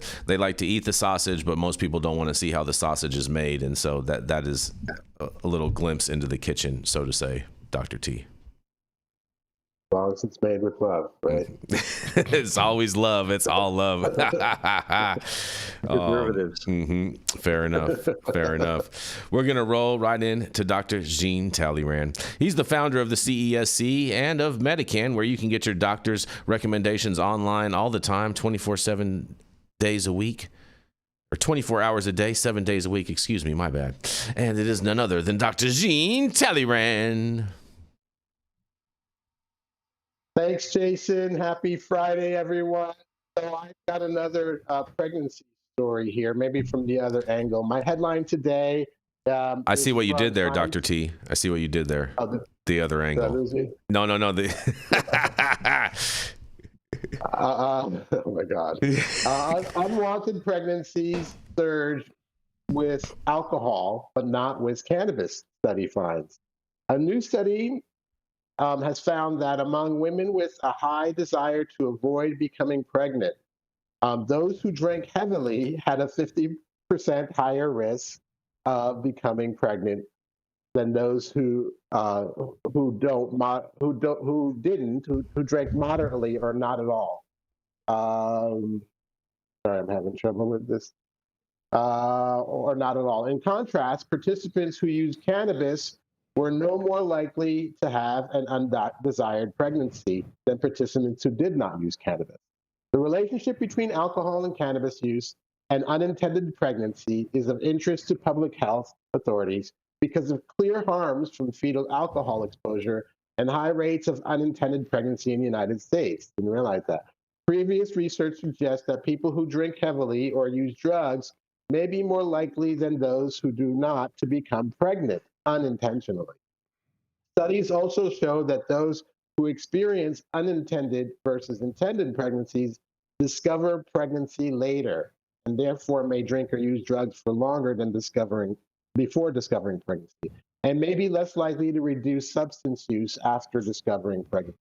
eat the sausage, but most people don't want to see how the sausage is made, and so that is a little glimpse into the kitchen, so to say, Dr. T. As long as it's made with love, right? It's always love. It's all love. Derivatives. Fair enough. Fair enough. We're going to roll right into Dr. Jean Talleyrand. He's the founder of the CESC and of Medican, where you can get your doctor's recommendations online all the time, 24/7 days a week. Or 24 hours a day, 7 days a week. Excuse me, my bad. And it is none other than Dr. Jean Talleyrand. Thanks, Jason. Happy Friday, everyone. So I've got another pregnancy story here, maybe from the other angle. My headline today. I see what you did there, Dr. T. I see what you did there. The other angle. No. Oh my God. Unwanted pregnancies surge with alcohol, but not with cannabis, study finds. A new study has found that among women with a high desire to avoid becoming pregnant, those who drank heavily had a 50% higher risk of becoming pregnant than those who drank moderately or not at all. Sorry, I'm having trouble with this. Or not at all. In contrast, participants who used cannabis were no more likely to have an undesired pregnancy than participants who did not use cannabis. The relationship between alcohol and cannabis use and unintended pregnancy is of interest to public health authorities because of clear harms from fetal alcohol exposure and high rates of unintended pregnancy in the United States. Didn't realize that. Previous research suggests that people who drink heavily or use drugs may be more likely than those who do not to become pregnant unintentionally. Studies also show that those who experience unintended versus intended pregnancies discover pregnancy later, and therefore may drink or use drugs for longer than before discovering pregnancy, and may be less likely to reduce substance use after discovering pregnancy.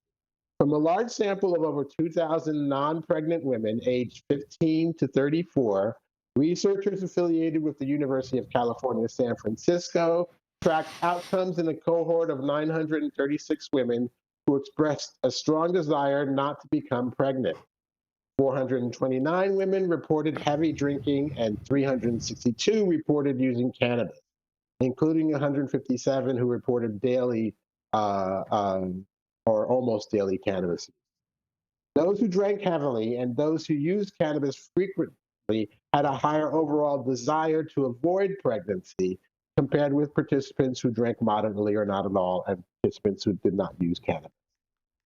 From a large sample of over 2,000 non-pregnant women aged 15 to 34, researchers affiliated with the University of California, San Francisco tracked outcomes in a cohort of 936 women who expressed a strong desire not to become pregnant. 429 women reported heavy drinking and 362 reported using cannabis, including 157 who reported daily or almost daily cannabis. Those who drank heavily and those who used cannabis frequently had a higher overall desire to avoid pregnancy compared with participants who drank moderately or not at all and participants who did not use cannabis.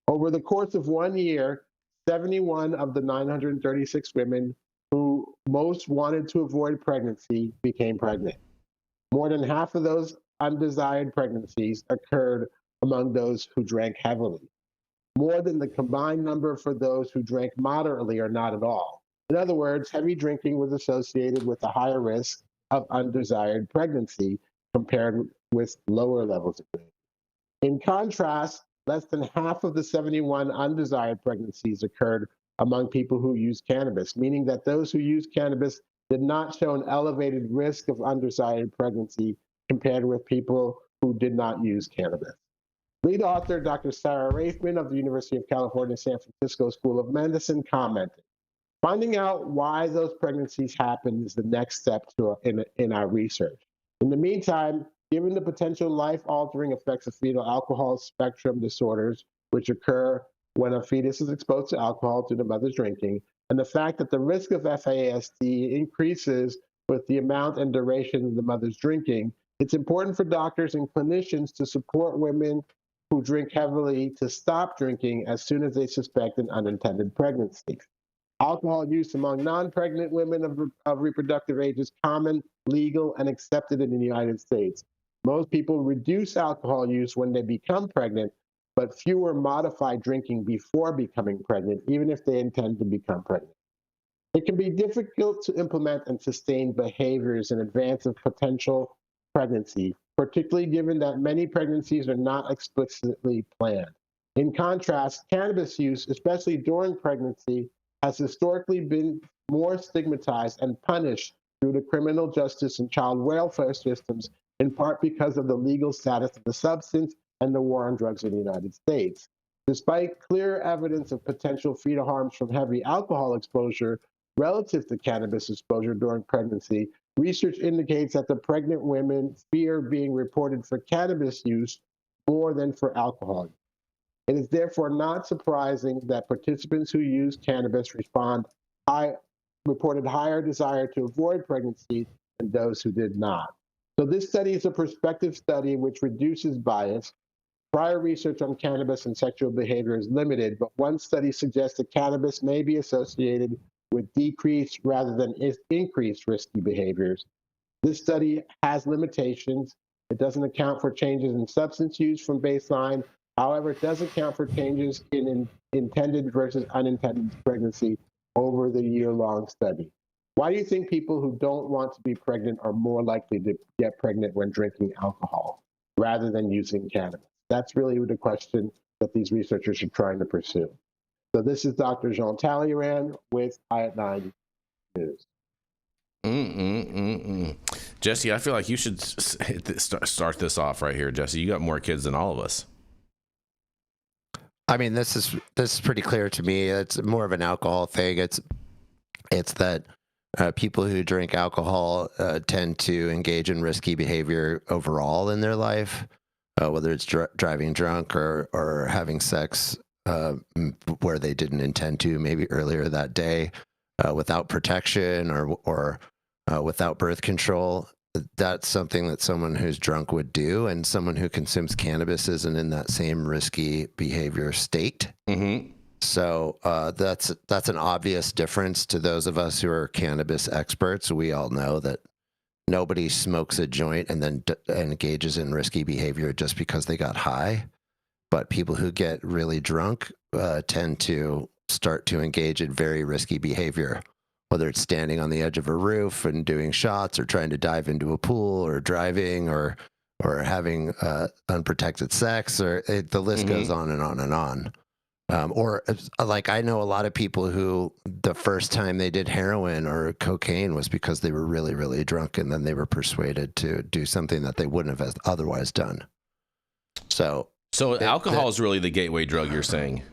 Over the course of 1 year, 71 of the 936 women who most wanted to avoid pregnancy became pregnant. More than half of those undesired pregnancies occurred among those who drank heavily, more than the combined number for those who drank moderately or not at all. In other words, heavy drinking was associated with a higher risk of undesired pregnancy compared with lower levels of drinking. In contrast, less than half of the 71 undesired pregnancies occurred among people who used cannabis, meaning that those who used cannabis did not show an elevated risk of undesired pregnancy compared with people who did not use cannabis. Lead author Dr. Sarah Raifman of the University of California, San Francisco School of Medicine commented, "Finding out why those pregnancies happen is the next step in our research. In the meantime, given the potential life-altering effects of fetal alcohol spectrum disorders, which occur when a fetus is exposed to alcohol through the mother's drinking, and the fact that the risk of FASD increases with the amount and duration of the mother's drinking, it's important for doctors and clinicians to support women who drink heavily to stop drinking as soon as they suspect an unintended pregnancy. Alcohol use among non-pregnant women of reproductive age is common, legal, and accepted in the United States. Most people reduce alcohol use when they become pregnant, but fewer modify drinking before becoming pregnant, even if they intend to become pregnant. It can be difficult to implement and sustain behaviors in advance of potential pregnancy, particularly given that many pregnancies are not explicitly planned. In contrast, cannabis use, especially during pregnancy, has historically been more stigmatized and punished through the criminal justice and child welfare systems, in part because of the legal status of the substance and the war on drugs in the United States. Despite clear evidence of potential fetal harms from heavy alcohol exposure relative to cannabis exposure during pregnancy, research indicates that the pregnant women fear being reported for cannabis use more than for alcohol use. It is therefore not surprising that participants who use cannabis reported higher desire to avoid pregnancy than those who did not. So this study is a prospective study which reduces bias. Prior research on cannabis and sexual behavior is limited, but one study suggests that cannabis may be associated with decreased rather than increased risky behaviors. This study has limitations. It doesn't account for changes in substance use from baseline. However, it does account for changes in intended versus unintended pregnancy over the year-long study. Why do you think people who don't want to be pregnant are more likely to get pregnant when drinking alcohol rather than using cannabis? That's really the question that these researchers are trying to pursue. So this is Dr. Jean Talleyrand with I@9 News. Jesse, I feel like you should start this off right here, Jesse. You got more kids than all of us. I mean, this is pretty clear to me. It's more of an alcohol thing. It's that people who drink alcohol tend to engage in risky behavior overall in their life, whether it's driving drunk or having sex where they didn't intend to, maybe earlier that day, without protection or without birth control. That's something that someone who's drunk would do, and someone who consumes cannabis isn't in that same risky behavior state. Mm-hmm. So that's an obvious difference to those of us who are cannabis experts. We all know that nobody smokes a joint and then engages in risky behavior just because they got high. But people who get really drunk tend to start to engage in very risky behavior, whether it's standing on the edge of a roof and doing shots, or trying to dive into a pool, or driving, or having unprotected sex, or the list goes on and on and on. Or like, I know a lot of people who the first time they did heroin or cocaine was because they were really, really drunk, and then they were persuaded to do something that they wouldn't have otherwise done. So alcohol is really the gateway drug, you're saying?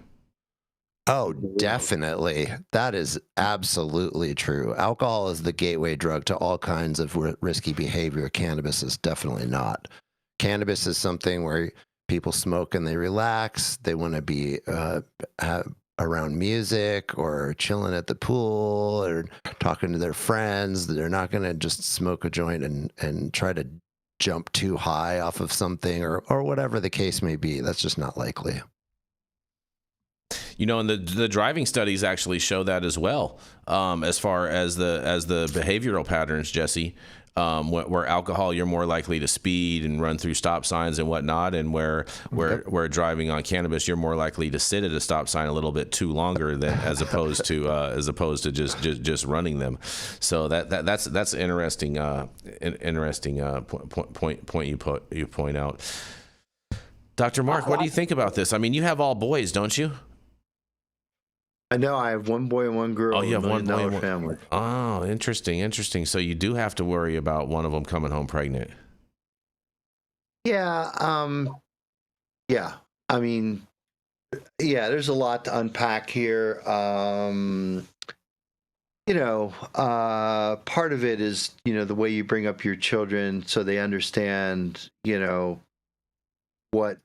Oh, definitely. That is absolutely true. Alcohol is the gateway drug to all kinds of risky behavior. Cannabis is definitely not. Cannabis is something where people smoke and they relax. They want to be around music or chilling at the pool or talking to their friends. They're not going to just smoke a joint and try to jump too high off of something or whatever the case may be. That's just not likely. You know, and the driving studies actually show that as well, as far as the behavioral patterns, Jesse. Where alcohol, you're more likely to speed and run through stop signs and whatnot, and where driving on cannabis, you're more likely to sit at a stop sign a little bit too longer than as opposed to just running them. So that's interesting. Point you point out. Dr. Mark, what do you think about this? I mean, you have all boys, don't you? I know. I have one boy and one girl. Oh, you have one boy and one family. Oh, interesting. So you do have to worry about one of them coming home pregnant. Yeah. Yeah. I mean, yeah. There's a lot to unpack here. Part of it is the way you bring up your children so they understand what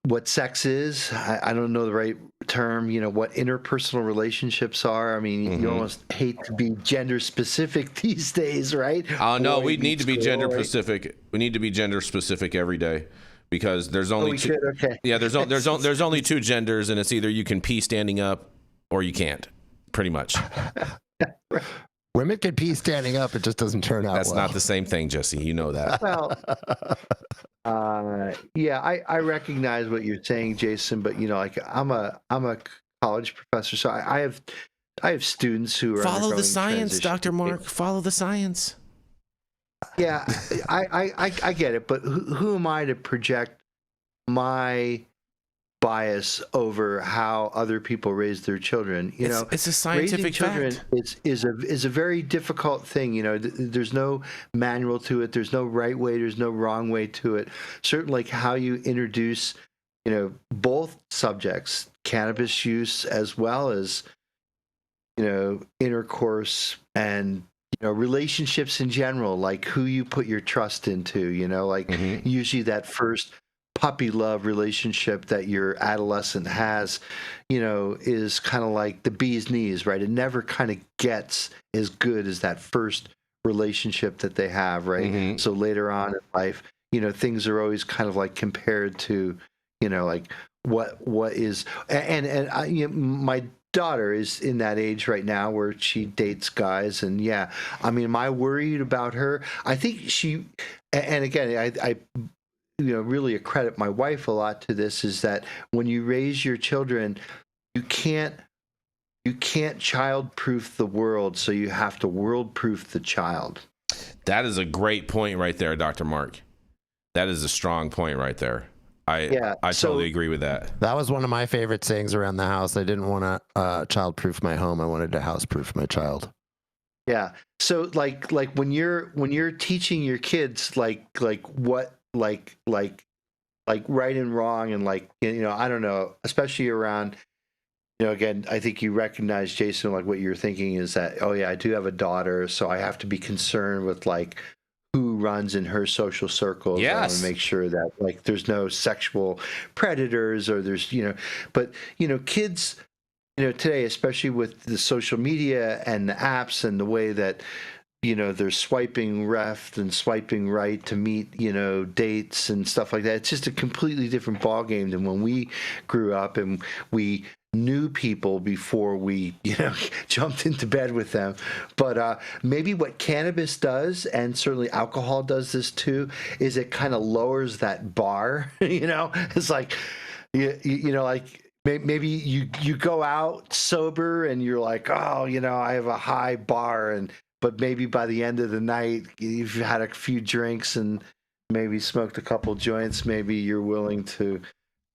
what sex is. I don't know the right term, what interpersonal relationships are. I mean, you almost hate to be gender specific these days, right? Oh, no, we Boy need to be meets gender girl, right? specific. We need to be gender specific every day because there's only two. Okay. Yeah, there's only two genders, and it's either you can pee standing up or you can't, pretty much. Women can pee standing up. It just doesn't turn out That's well. not the same thing, Jesse. You know that. Well, yeah, I recognize what you're saying, Jason, but like I'm a college professor, so I have students who are Follow the undergoing science, transition. Dr. Mark. Follow the science. Yeah, I get it, but who am I to project my bias over how other people raise their children? It's a scientific raising fact. children is a very difficult thing. There's no manual to it. There's no right way. There's no wrong way to it. Certainly, like how you introduce, both subjects, cannabis use as well as, intercourse and relationships in general, like who you put your trust into. Usually that first puppy love relationship that your adolescent has, is kind of like the bee's knees, right? It never kind of gets as good as that first relationship that they have, right? So later on in life, things are always kind of like compared to, like what is, and my daughter is in that age right now where she dates guys, and yeah, I mean, am I worried about her? I think she, and again, I really accredit my wife a lot to this, is that when you raise your children, you can't child-proof the world, so you have to world-proof the child. That is a great point right there, Dr. Mark. That is a strong point right there. I totally agree with that. That was one of my favorite sayings around the house. I didn't want to child-proof my home. I wanted to house-proof my child. Yeah. So like when you're teaching your kids like what like right and wrong, and I don't know, especially around, again, I think you recognize, Jason, like what you're thinking is that, oh yeah, I do have a daughter, so I have to be concerned with like who runs in her social circles. Yes. I want to make sure that like there's no sexual predators, or there's, but kids, today, especially with the social media and the apps and the way that, they're swiping left and swiping right to meet, dates and stuff like that. It's just a completely different ballgame than when we grew up and we knew people before we, jumped into bed with them. But maybe what cannabis does, and certainly alcohol does this too, is it kind of lowers that bar. It's like, like, maybe you go out sober and you're like, oh, I have a high bar, but maybe by the end of the night, you've had a few drinks and maybe smoked a couple joints, maybe you're willing to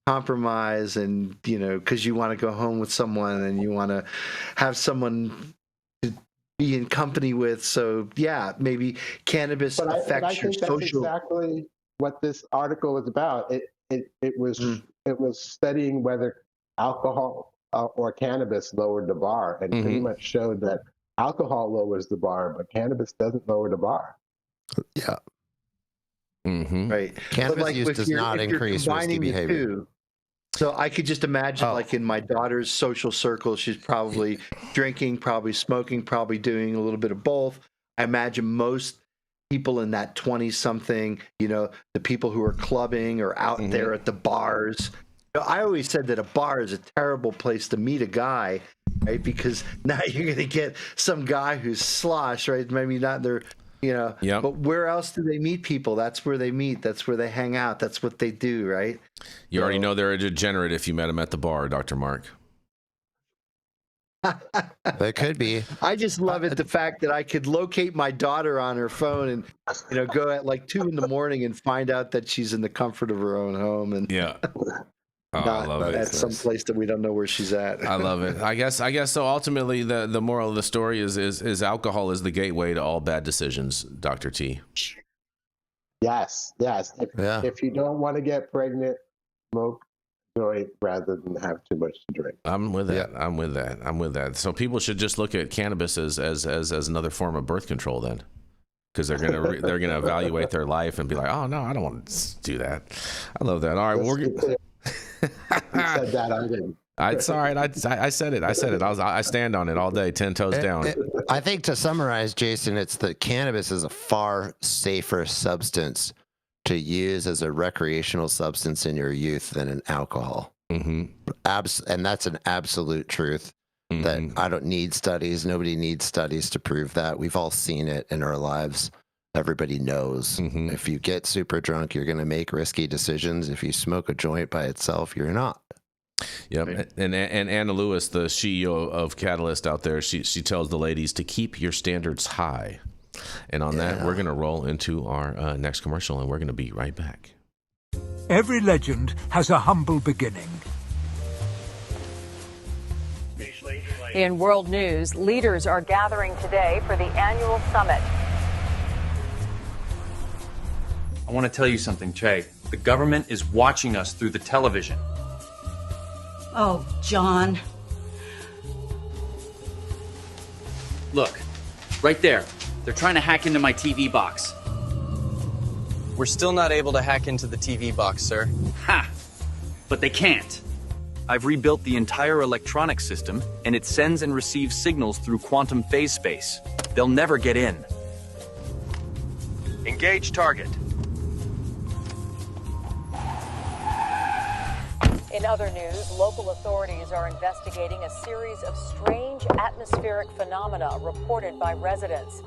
compromise, and because you want to go home with someone and you want to have someone to be in company with. So yeah, maybe cannabis affects your social. That's exactly what this article was about. It was studying whether alcohol or cannabis lowered the bar, and pretty much showed that alcohol lowers the bar, but cannabis doesn't lower the bar. Yeah. Right. Cannabis use does not increase risky behavior. So I could just imagine, like in my daughter's social circle, she's probably drinking, probably smoking, probably doing a little bit of both. I imagine most people in that 20-something, the people who are clubbing or out there at the bars. I always said that a bar is a terrible place to meet a guy, right? Because now you're going to get some guy who's slosh, right? Maybe not their, but where else do they meet people? That's where they meet. That's where they hang out. That's what they do, right? You already know they're a degenerate if you met them at the bar, Dr. Mark. They could be. I just love it, the fact that I could locate my daughter on her phone and, go at like 2 a.m. and find out that she's in the comfort of her own home. And yeah. I love it. At some place that we don't know where she's at. I love it. I guess so. Ultimately, the moral of the story is alcohol is the gateway to all bad decisions, Dr. T. Yes. If you don't want to get pregnant, smoke joint rather than have too much to drink. I'm with that. I'm with that. So people should just look at cannabis as another form of birth control then. Because they're gonna evaluate their life and be like, oh no, I don't want to do that. I love that. All right, said that, I didn't. It's all right. I said it. I stand on it all day, 10 toes down. I think to summarize, Jason, it's that cannabis is a far safer substance to use as a recreational substance in your youth than an alcohol. Mm-hmm. And that's an absolute truth. Mm-hmm. That I don't need studies. Nobody needs studies to prove that. We've all seen it in our lives. Everybody knows. Mm-hmm. If you get super drunk, you're going to make risky decisions. If you smoke a joint by itself, you're not. Yep. Right. And Anna Lewis, the CEO of Catalyst out there, she tells the ladies to keep your standards high. And on that, we're going to roll into our next commercial, and we're going to be right back. Every legend has a humble beginning. In world news, leaders are gathering today for the annual summit. I want to tell you something, Che. The government is watching us through the television. Oh, John. Look, right there. They're trying to hack into my TV box. We're still not able to hack into the TV box, sir. Ha! But they can't. I've rebuilt the entire electronic system, and it sends and receives signals through quantum phase space. They'll never get in. Engage target. In other news, local authorities are investigating a series of strange atmospheric phenomena reported by residents.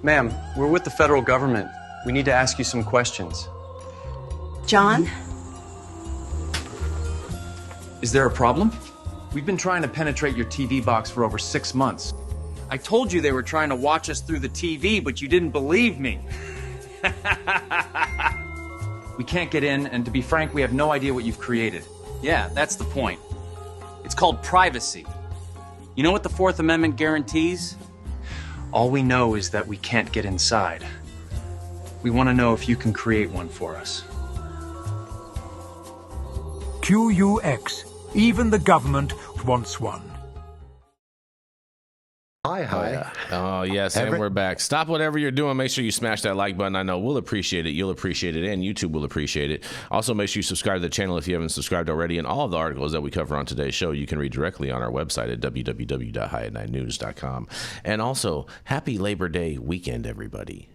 Ma'am, we're with the federal government. We need to ask you some questions. John? Is there a problem? We've been trying to penetrate your TV box for over 6 months. I told you they were trying to watch us through the TV, but you didn't believe me. We can't get in, and to be frank, we have no idea what you've created. Yeah, that's the point. It's called privacy. You know what the Fourth Amendment guarantees? All we know is that we can't get inside. We want to know if you can create one for us. QUX. Even the government wants one. Hi. Oh, yes, and we're back. Stop whatever you're doing. Make sure you smash that like button. I know we'll appreciate it. You'll appreciate it, and YouTube will appreciate it. Also, make sure you subscribe to the channel if you haven't subscribed already. And all of the articles that we cover on today's show, you can read directly on our website at www.high9news.com. And also, happy Labor Day weekend, everybody.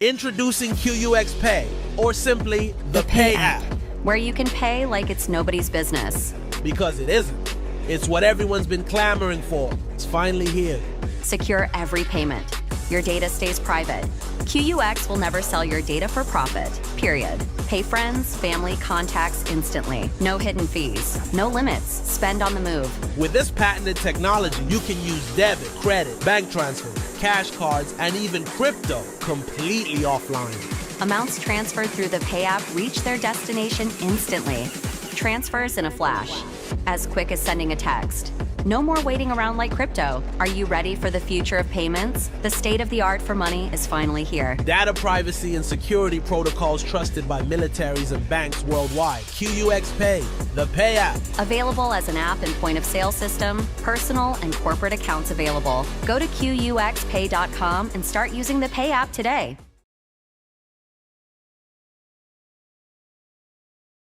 Introducing QUX Pay, or simply the Pay app. Where you can pay like it's nobody's business. Because it isn't. It's what everyone's been clamoring for. It's finally here. Secure every payment. Your data stays private. QUX will never sell your data for profit, period. Pay friends, family, contacts instantly. No hidden fees. No limits. Spend on the move. With this patented technology, you can use debit, credit, bank transfers, cash cards, and even crypto completely offline. Amounts transferred through the Pay app reach their destination instantly. Transfers in a flash. As quick as sending a text. No more waiting around like crypto. Are you ready for the future of payments? The state of the art for money is finally here. Data privacy and security protocols trusted by militaries and banks worldwide. QUX Pay, the Pay app. Available as an app and point of sale system, personal and corporate accounts available. Go to QUXPay.com and start using the Pay app today.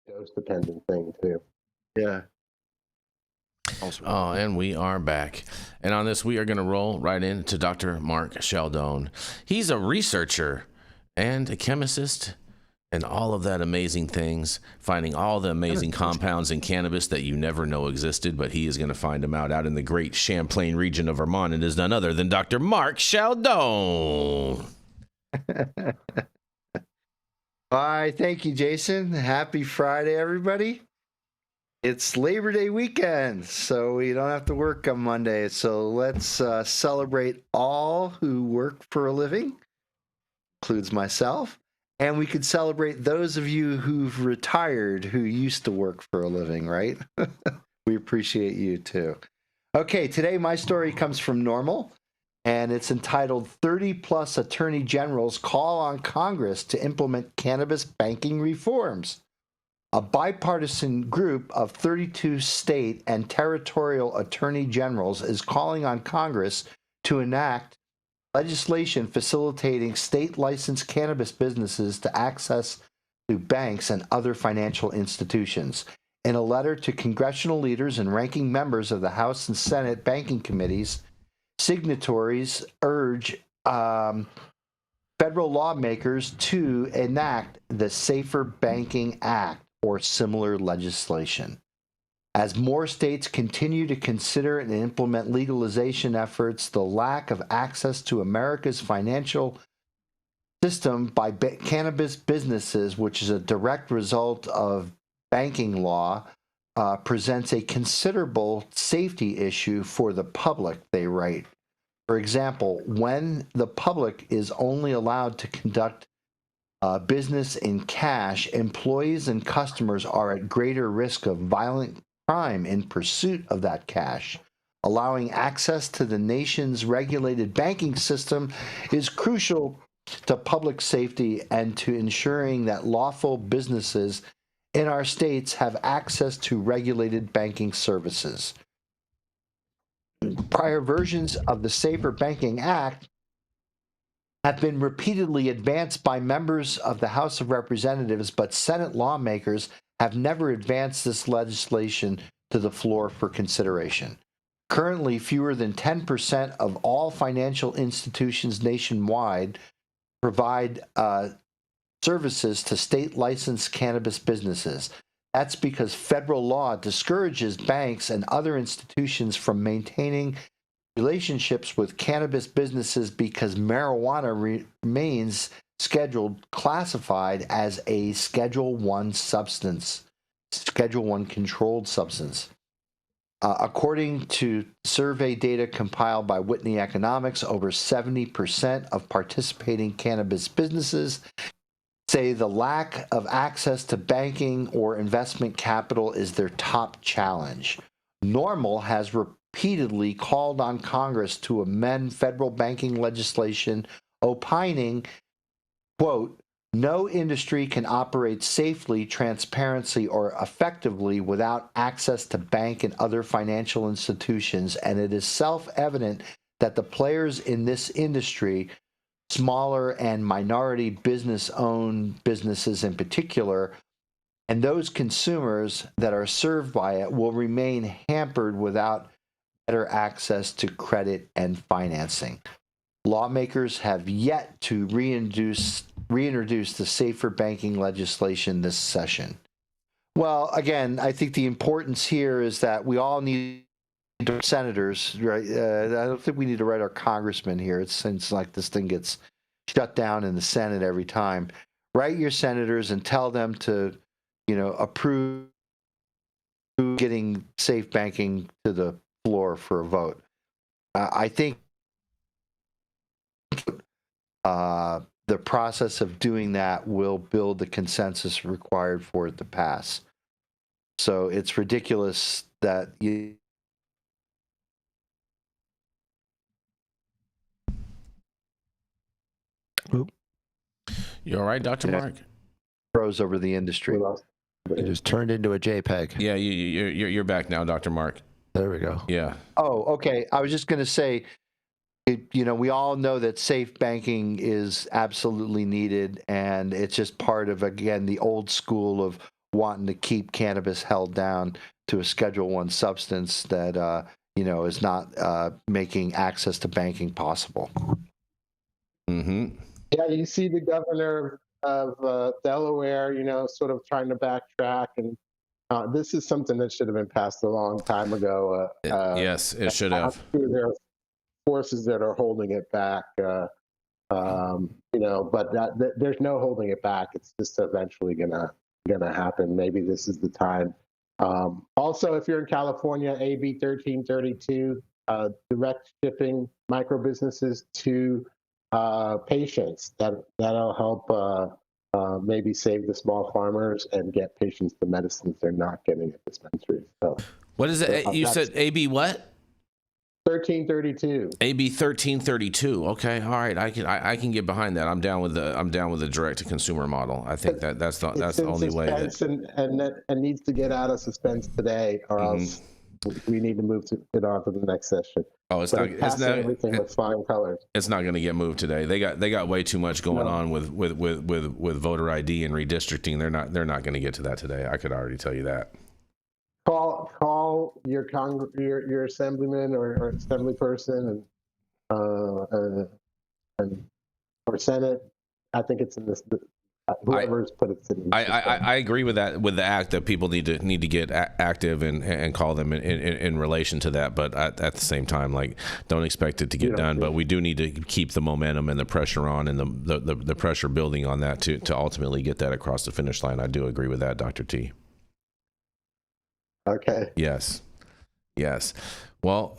Dose-dependent thing, too. Yeah. Oh, and we are back. And on this, we are going to roll right into Dr. Mark Scialdone. He's a researcher and a chemist and all of that amazing things, finding all the amazing compounds in cannabis that you never know existed, but he is going to find them out in the great Champlain region of Vermont, and is none other than Dr. Mark Scialdone. All right, thank you, Jason. Happy Friday, everybody. It's Labor Day weekend, so we don't have to work on Monday. So let's celebrate all who work for a living, includes myself. And we could celebrate those of you who've retired who used to work for a living, right? We appreciate you too. Okay, today my story comes from Normal, and it's entitled 30-plus attorney generals call on Congress to implement cannabis banking reforms. A bipartisan group of 32 state and territorial attorney generals is calling on Congress to enact legislation facilitating state-licensed cannabis businesses to access to banks and other financial institutions. In a letter to congressional leaders and ranking members of the House and Senate banking committees, signatories urge federal lawmakers to enact the Safer Banking Act or similar legislation. As more states continue to consider and implement legalization efforts, the lack of access to America's financial system by cannabis businesses, which is a direct result of banking law, presents a considerable safety issue for the public, they write. For example, when the public is only allowed to conduct business in cash, employees and customers are at greater risk of violent crime in pursuit of that cash. Allowing access to the nation's regulated banking system is crucial to public safety and to ensuring that lawful businesses in our states have access to regulated banking services. Prior versions of the Safer Banking Act have been repeatedly advanced by members of the House of Representatives, but Senate lawmakers have never advanced this legislation to the floor for consideration. Currently, fewer than 10% of all financial institutions nationwide provide services to state-licensed cannabis businesses. That's because federal law discourages banks and other institutions from maintaining relationships with cannabis businesses because marijuana remains classified as a Schedule I substance, Schedule I controlled substance. According to survey data compiled by Whitney Economics, over 70% of participating cannabis businesses say the lack of access to banking or investment capital is their top challenge. NORML has repeatedly called on Congress to amend federal banking legislation, opining, quote, "No industry can operate safely, transparently, or effectively without access to bank and other financial institutions, and it is self-evident that the players in this industry, smaller and minority business-owned businesses in particular, and those consumers that are served by it will remain hampered without better access to credit and financing." Lawmakers have yet to reintroduce the safer banking legislation this session. Well, again, I think the importance here is that we all need senators, right? I don't think we need to write our congressmen here. It seems like this thing gets shut down in the Senate every time. Write your senators and tell them to, approve getting safe banking to the floor for a vote. I think the process of doing that will build the consensus required for it to pass. So it's ridiculous that you. You all right, Dr. Mark? Froze over the industry. It just turned into a JPEG. Yeah, you're back now, Dr. Mark. There we go. Yeah. Oh, okay. I was just going to say, we all know that safe banking is absolutely needed, and it's just part of, again, the old school of wanting to keep cannabis held down to a Schedule I substance that, is not making access to banking possible. Mm-hmm. Yeah, you see the governor of Delaware, sort of trying to backtrack, and this is something that should have been passed a long time ago. Yes, it should have. There are forces that are holding it back, but there's no holding it back. It's just eventually gonna happen. Maybe this is the time. Also, if you're in California, AB 1332, direct shipping micro businesses to patients. That'll help maybe save the small farmers and get patients the medicines they're not getting at dispensaries. So, what is it? You said AB what? 1332. AB 1332. Okay, all right. I can get behind that. I'm down with the direct to consumer model. I think that's the only way. And needs to get out of suspense today, or else we need to move it on to the next session. Oh, it's but not. It's not everything with flying colors. It's not going to get moved today. They got way too much going on with voter ID and redistricting. They're not going to get to that today. I could already tell you that. Call your assemblyman or assembly person and or Senate. I think it's in this. Whoever's put it in. I agree with that, with the act, that people need to get active and call them in relation to that. But at the same time, like, don't expect it to get done. But we do need to keep the momentum and the pressure on, and the pressure building on that to ultimately get that across the finish line. I do agree with that, Dr. T. Okay. Yes. Well,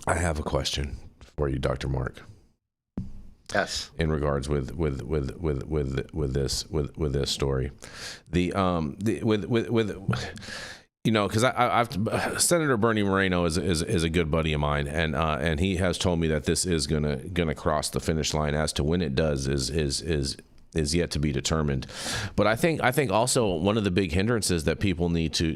I have a question for you, Dr. Mark. Yes. In regards with this story, because I've Senator Bernie Moreno is a good buddy of mine, and he has told me that this is gonna cross the finish line. As to when it does is yet to be determined. But I think also one of the big hindrances that people need to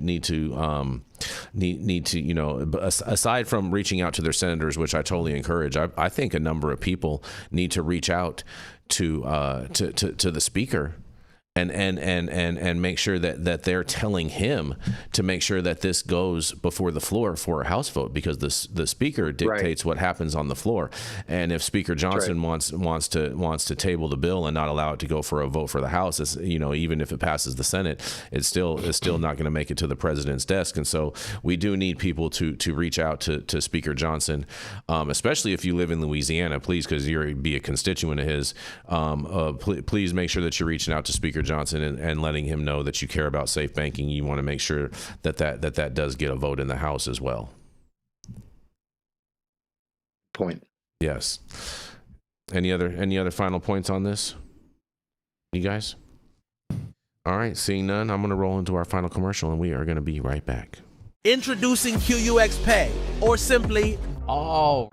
aside from reaching out to their senators, which I totally encourage, I think a number of people need to reach out to the speaker and make sure that they're telling him to make sure that this goes before the floor for a House vote, because the speaker dictates what happens on the floor. And if Speaker Johnson wants to table the bill and not allow it to go for a vote for the House, it's, even if it passes the Senate, it's still not going to make it to the president's desk. And so we do need people to reach out to Speaker Johnson, especially if you live in Louisiana, please, because you'll be a constituent of his. Please make sure that you're reaching out to Speaker Johnson and letting him know that you care about safe banking. You want to make sure that does get a vote in the House as well. Point. Yes. Any other final points on this, you guys? All right, seeing none, I'm going to roll into our final commercial, and we are going to be right back. Introducing QUX Pay, or simply Oh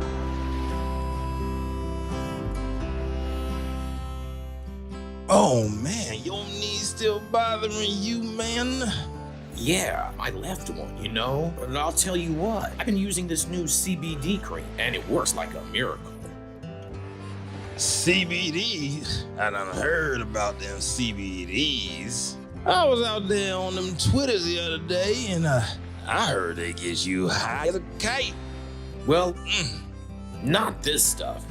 man, your knees still bothering you, man? Yeah, my left one, And I'll tell you what, I've been using this new CBD cream, and it works like a miracle. CBDs? I done heard about them CBDs. I was out there on them Twitters the other day, and I heard they get you high as a kite. Well, not this stuff.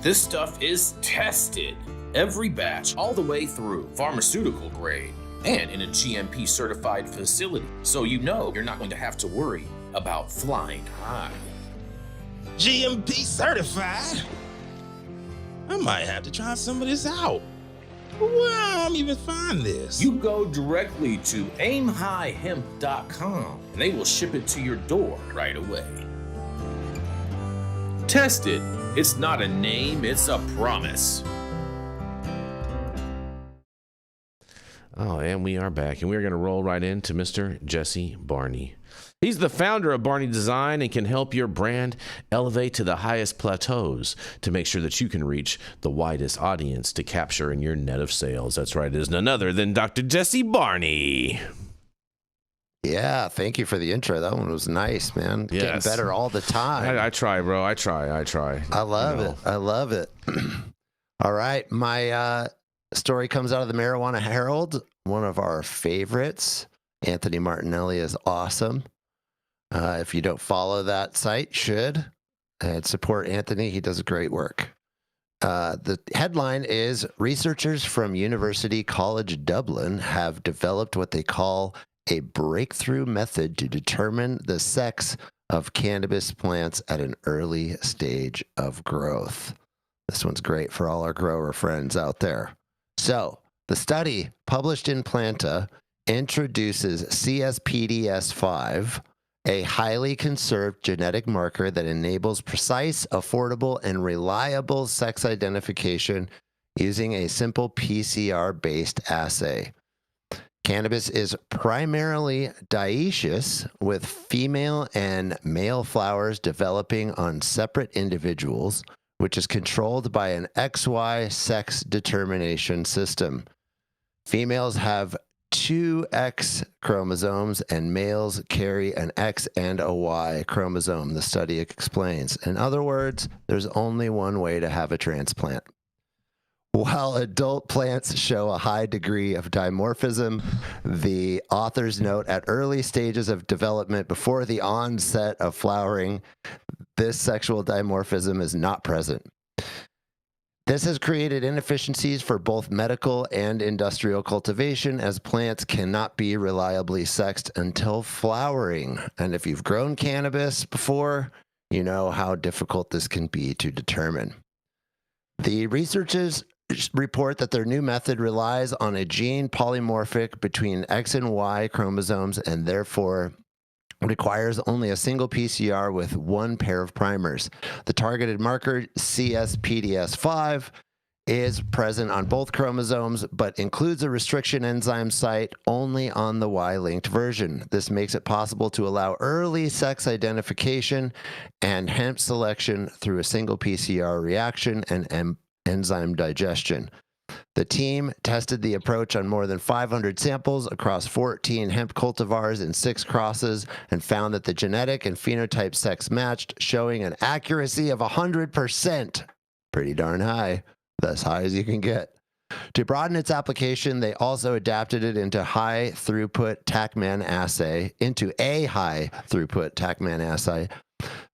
This stuff is tested. Every batch, all the way through, pharmaceutical grade, and in a GMP certified facility. So you're not going to have to worry about flying high. GMP certified? I might have to try some of this out. Where am I even find this? You go directly to aimhighhemp.com and they will ship it to your door right away. Tested. It's not a name, it's a promise. Oh, and we are back, and we're going to roll right into Mr. Jesse Barney. He's the founder of Barney Design and can help your brand elevate to the highest plateaus to make sure that you can reach the widest audience to capture in your net of sales. That's right, it is none other than Dr. Jesse Barney. Yeah, thank you for the intro. That one was nice, man. Yes. Getting better all the time. I try, bro. I try. I love it. All right, my story comes out of the Marijuana Herald, one of our favorites. Anthony Martinelli is awesome. If you don't follow that site, should. And support Anthony. He does great work. The headline is, researchers from University College Dublin have developed what they call a breakthrough method to determine the sex of cannabis plants at an early stage of growth. This one's great for all our grower friends out there. So, the study, published in Planta, introduces CSPDS5, a highly conserved genetic marker that enables precise, affordable, and reliable sex identification using a simple PCR-based assay. Cannabis is primarily dioecious, with female and male flowers developing on separate individuals, which is controlled by an XY sex determination system. Females have two X chromosomes, and males carry an X and a Y chromosome, the study explains. In other words, there's only one way to have a transplant. While adult plants show a high degree of dimorphism, the authors note at early stages of development before the onset of flowering, this sexual dimorphism is not present. This has created inefficiencies for both medical and industrial cultivation, as plants cannot be reliably sexed until flowering. And if you've grown cannabis before, you know how difficult this can be to determine. The researchers report that their new method relies on a gene polymorphic between X and Y chromosomes and therefore requires only a single PCR with one pair of primers. The targeted marker CSPDS5 is present on both chromosomes, but includes a restriction enzyme site only on the Y-linked version. This makes it possible to allow early sex identification and hemp selection through a single PCR reaction and enzyme digestion. The team tested the approach on more than 500 samples across 14 hemp cultivars and 6 crosses and found that the genetic and phenotype sex matched, showing an accuracy of 100%. Pretty darn high. As high as you can get. To broaden its application, they also adapted it into a high throughput TACMAN assay,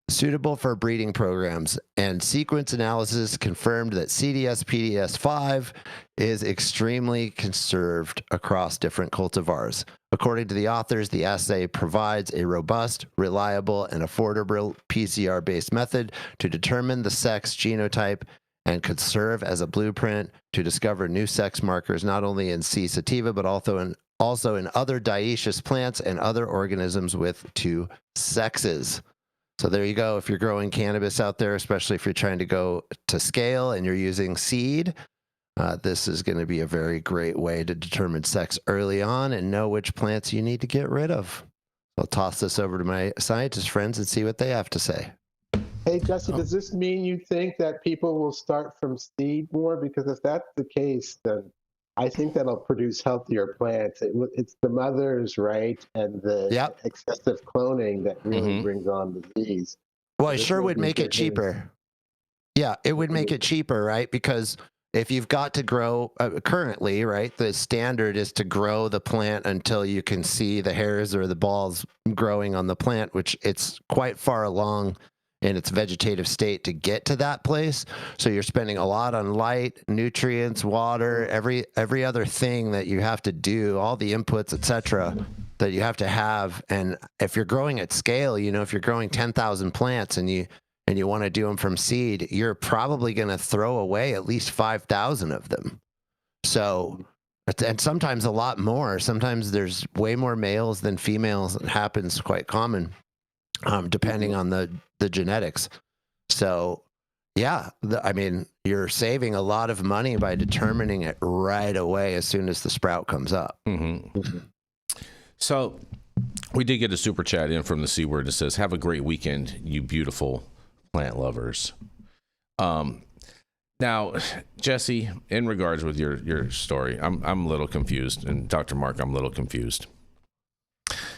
suitable for breeding programs, and sequence analysis confirmed that CDS-PDS5 is extremely conserved across different cultivars. According to the authors, the assay provides a robust, reliable, and affordable PCR-based method to determine the sex genotype and could serve as a blueprint to discover new sex markers not only in C. sativa, but also in other dioecious plants and other organisms with two sexes. So there you go. If you're growing cannabis out there, especially if you're trying to go to scale and you're using seed, this is going to be a very great way to determine sex early on and know which plants you need to get rid of. I'll toss this over to my scientist friends and see what they have to say. Hey, Jesse, does this mean you think that people will start from seed more? Because if that's the case, then I think that'll produce healthier plants. It's the mothers, right, and the excessive cloning that really brings on disease. Well, it sure would make it cheaper. Yeah, it would make it cheaper, right? Because if you've got to grow currently, right, the standard is to grow the plant until you can see the hairs or the balls growing on the plant, which it's quite far along in its vegetative state to get to that place. So you're spending a lot on light, nutrients, water, every other thing that you have to do, all the inputs, etc., that you have to have. And if you're growing at scale, you know, if you're growing 10,000 plants and you want to do them from seed, you're probably going to throw away at least 5,000 of them. So, and sometimes a lot more. Sometimes there's way more males than females. It happens quite common, depending on the genetics. So, yeah, I mean, you're saving a lot of money by determining it right away as soon as the sprout comes up. So, we did get a super chat in from the C Word that says, "Have a great weekend, you beautiful plant lovers." Now, Jesse, in regards with your story, I'm a little confused, and Dr. Mark, I'm a little confused.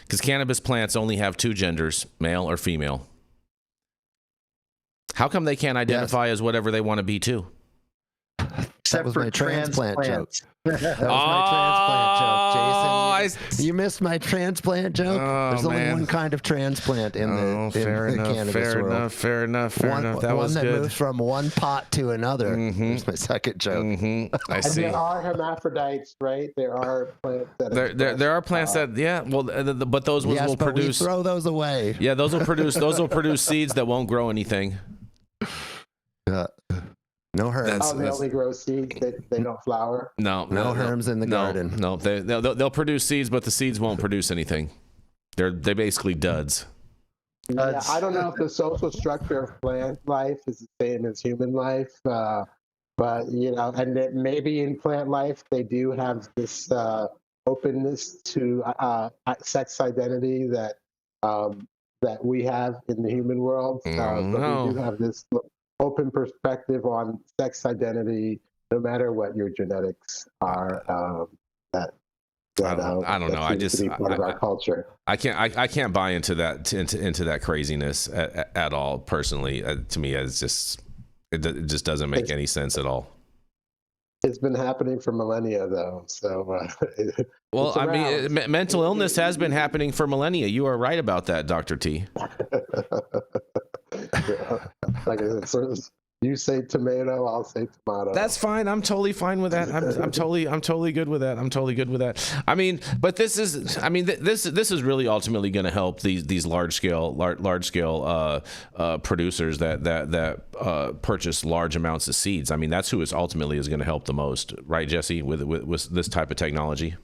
Because cannabis plants only have two genders, male or female. How come they can't identify as whatever they want to be too? That was my transplant joke. That was my transplant joke, Jason. You missed my transplant joke? There's only one kind of transplant in the cannabis world. Fair enough. That was one that good. moves from one pot to another. That's my second joke. I see. And there are hermaphrodites, right? There are plants that there are plants that, yeah, well, but those ones will produce. We throw those away. Yeah, those will produce seeds that won't grow anything. No herms. They only grow seeds. They don't flower. No herms in the garden. No, they'll produce seeds, but the seeds won't produce anything. They're basically duds. Yeah, I don't know if the social structure of plant life is the same as human life, but you know, and that maybe in plant life they do have this openness to sex identity that we have in the human world. But we do have this open perspective on sex identity, no matter what your genetics are. That, I don't know. I seems just to be part of our culture. I can't buy into that into that craziness at all. Personally, to me, it just doesn't make any sense at all. It's been happening for millennia, though. So, well, I mean, mental illness has been happening for millennia. You are right about that, Dr. T. Like I said, you say tomato, I'll say tomato. That's fine. I'm totally fine with that. I'm totally good with that. I'm totally good with that. I mean, but this is really ultimately going to help these large scale producers that purchase large amounts of seeds. I mean, that's who is ultimately going to help the most, right, Jesse? With this type of technology.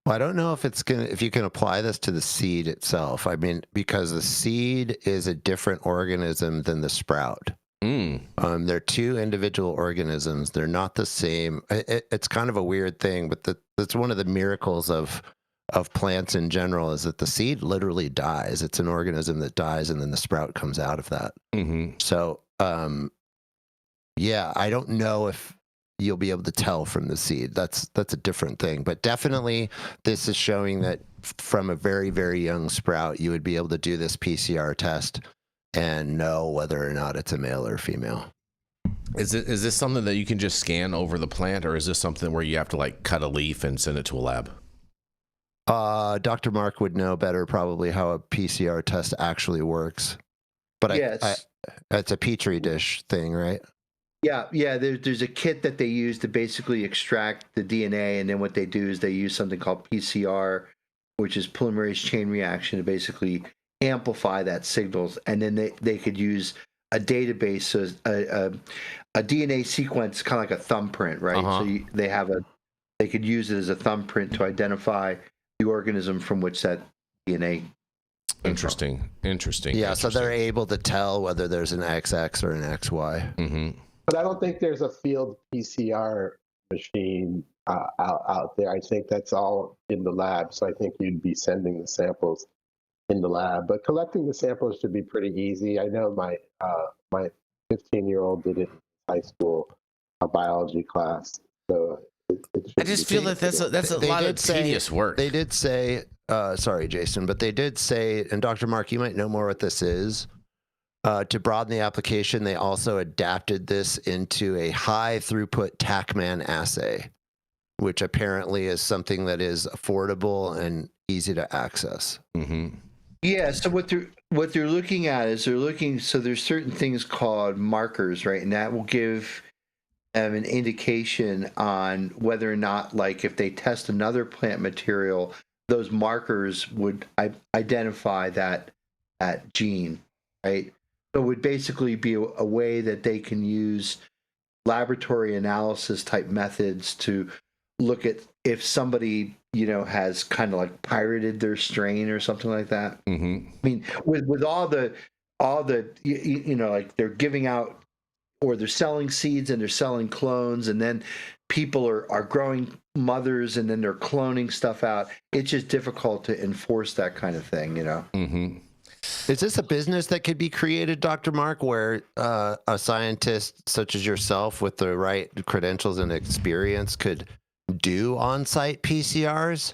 Well, I don't know if you can apply this to the seed itself. I mean, because the seed is a different organism than the sprout. They're two individual organisms. They're not the same. It's kind of a weird thing, but that's one of the miracles of plants in general is that the seed literally dies. It's an organism that dies, and then the sprout comes out of that. Mm-hmm. So, yeah, I don't know if you'll be able to tell from the seed. That's a different thing. But definitely, this is showing that from a very, very young sprout, you would be able to do this PCR test and know whether or not it's a male or female. Is this something that you can just scan over the plant, or is this something where you have to like cut a leaf and send it to a lab? Dr. Mark would know better probably how a PCR test actually works. But yes. It's a petri dish thing, right? Yeah. There's a kit that they use to basically extract the DNA, and then what they do is they use something called PCR, which is polymerase chain reaction, to basically amplify that signals, and then they could use a database, so a DNA sequence, kind of like a thumbprint, right? So they could use it as a thumbprint to identify the organism from which that DNA. Interesting. Yeah, so they're able to tell whether there's an XX or an XY. Mm-hmm. But I don't think there's a field PCR machine out there. I think that's all in the lab. So I think you'd be sending the samples in the lab, but collecting the samples should be pretty easy. I know my 15-year-old did it in high school, a biology class. So I just feel that that's a lot of tedious work. They did say, sorry, Jason, but they did say, and Dr. Mark, you might know more what this is. To broaden the application, they also adapted this into a high throughput TACMAN assay, which apparently is something that is affordable and easy to access. Mm-hmm. Yeah, so what they're looking at is so there's certain things called markers, right? And that will give an indication on whether or not, like, if they test another plant material, those markers would identify that gene, right? So it would basically be a way that they can use laboratory analysis type methods to look at if somebody, has kind of like pirated their strain or something like that. Mm-hmm. I mean, with all the, like they're giving out, or they're selling seeds and they're selling clones, and then people are growing mothers and then they're cloning stuff out. It's just difficult to enforce that kind of thing, Mm-hmm. Is this a business that could be created, Dr. Mark, where a scientist such as yourself with the right credentials and experience could do on-site PCRs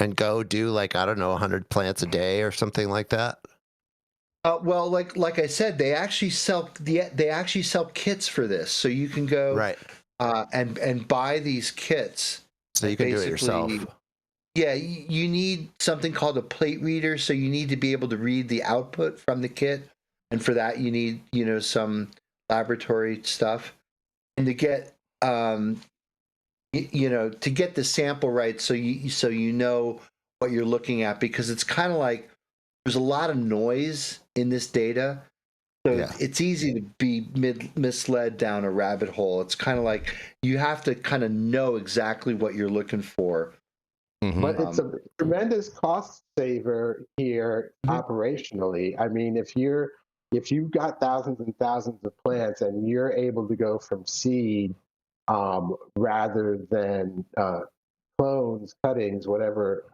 and go do, like, I don't know, 100 plants a day or something like that? Well, like I said, they actually sell kits for this, so you can go right and buy these kits. So you can do it yourself. Yeah, you need something called a plate reader, so you need to be able to read the output from the kit, and for that you need some laboratory stuff, and to get to get the sample right, so you know what you're looking at, because it's kind of like there's a lot of noise in this data, so it's easy to be misled down a rabbit hole. It's kind of like you have to kind of know exactly what you're looking for. Mm-hmm. But it's a tremendous cost saver here operationally. I mean, if you've got thousands and thousands of plants and you're able to go from seed rather than clones, cuttings, whatever,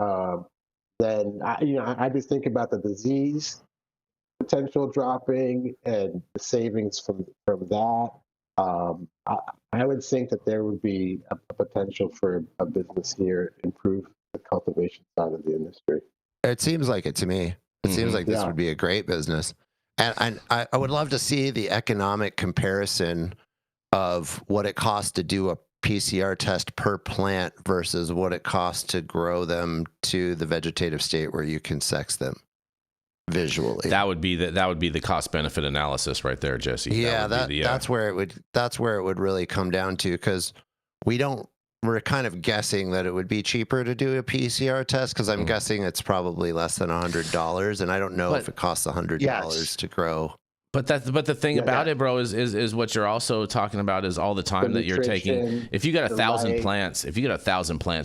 then I just think about the disease potential dropping and the savings from that. I would think that there would be a potential for a business here to improve the cultivation side of the industry. It seems like it to me. It seems like this would be a great business. And I would love to see the economic comparison of what it costs to do a PCR test per plant versus what it costs to grow them to the vegetative state where you can sex them visually. That would be the cost benefit analysis right there, Jesse. Yeah, that's where it would really come down to, because we're kind of guessing that it would be cheaper to do a PCR test, because I'm guessing it's probably less than $100, and I don't know if it costs $100 to grow. But the thing about it, bro, is what you're also talking about is all the time that you're taking. If you got 1,000 plants,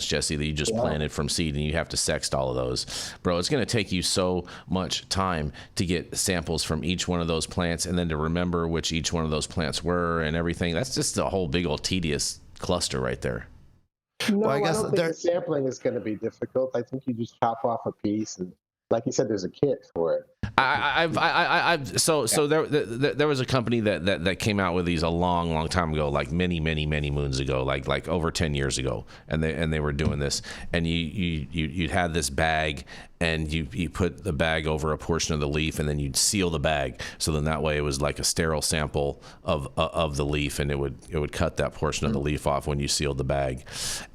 Jesse, that you just planted from seed, and you have to sext all of those, bro, it's going to take you so much time to get samples from each one of those plants, and then to remember which each one of those plants were and everything. That's just a whole big old tedious cluster right there. No, well, I don't think the sampling is going to be difficult. I think you just chop off a piece, and like you said, there's a kit for it. So there was a company that came out with these a long time ago, like many moons ago, like over 10 years ago, and they were doing this, and you had this bag, and you put the bag over a portion of the leaf, and then you'd seal the bag, so then that way it was like a sterile sample of the leaf, and it would cut that portion of the leaf off when you sealed the bag,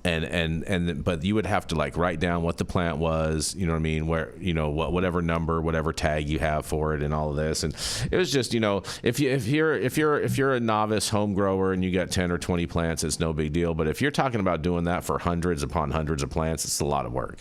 but you would have to like write down what the plant was, you know what I mean, where, you know, whatever number, whatever tag you have for it, and all of this. And it was just, you know, if you're a novice home grower and you got 10 or 20 plants, it's no big deal. But if you're talking about doing that for hundreds upon hundreds of plants, it's a lot of work.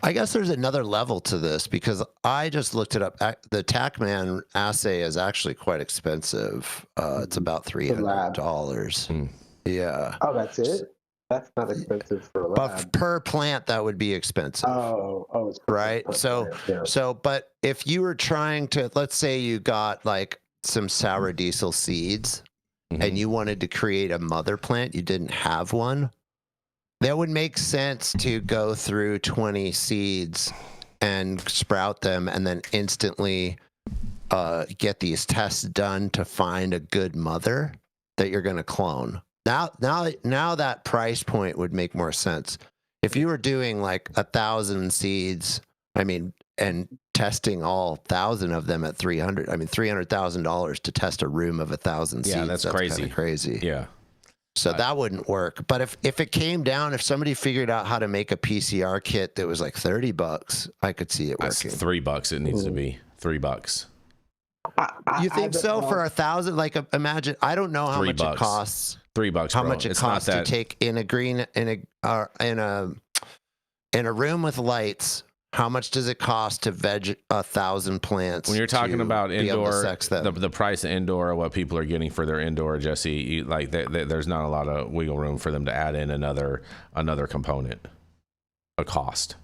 I guess there's another level to this, because I just looked it up. The TACMan assay is actually quite expensive. It's about $300. Yeah. Oh, that's it? That's not expensive for a lab. But per plant, that would be expensive. Oh, right. So, but if you were trying to, let's say you got like some sour diesel seeds, and you wanted to create a mother plant, you didn't have one, that would make sense to go through 20 seeds and sprout them, and then instantly get these tests done to find a good mother that you're going to clone. Now that price point would make more sense. If you were doing like 1,000 seeds, and testing all 1,000 of them at $300,000 to test a room of 1,000 seeds. Yeah, that's crazy. Crazy. Yeah. So that wouldn't work. But if it came down, if somebody figured out how to make a PCR kit that was like $30, I could see it working. $3 it needs to be. $3. You think so for 1,000? Like, imagine, I don't know how much it costs. $3. How much it costs to take in a room with lights. How much does it cost to veg 1,000 plants? When you're talking about indoor, the price of indoor, what people are getting for their indoor, Jesse, there's not a lot of wiggle room for them to add in another component, a cost.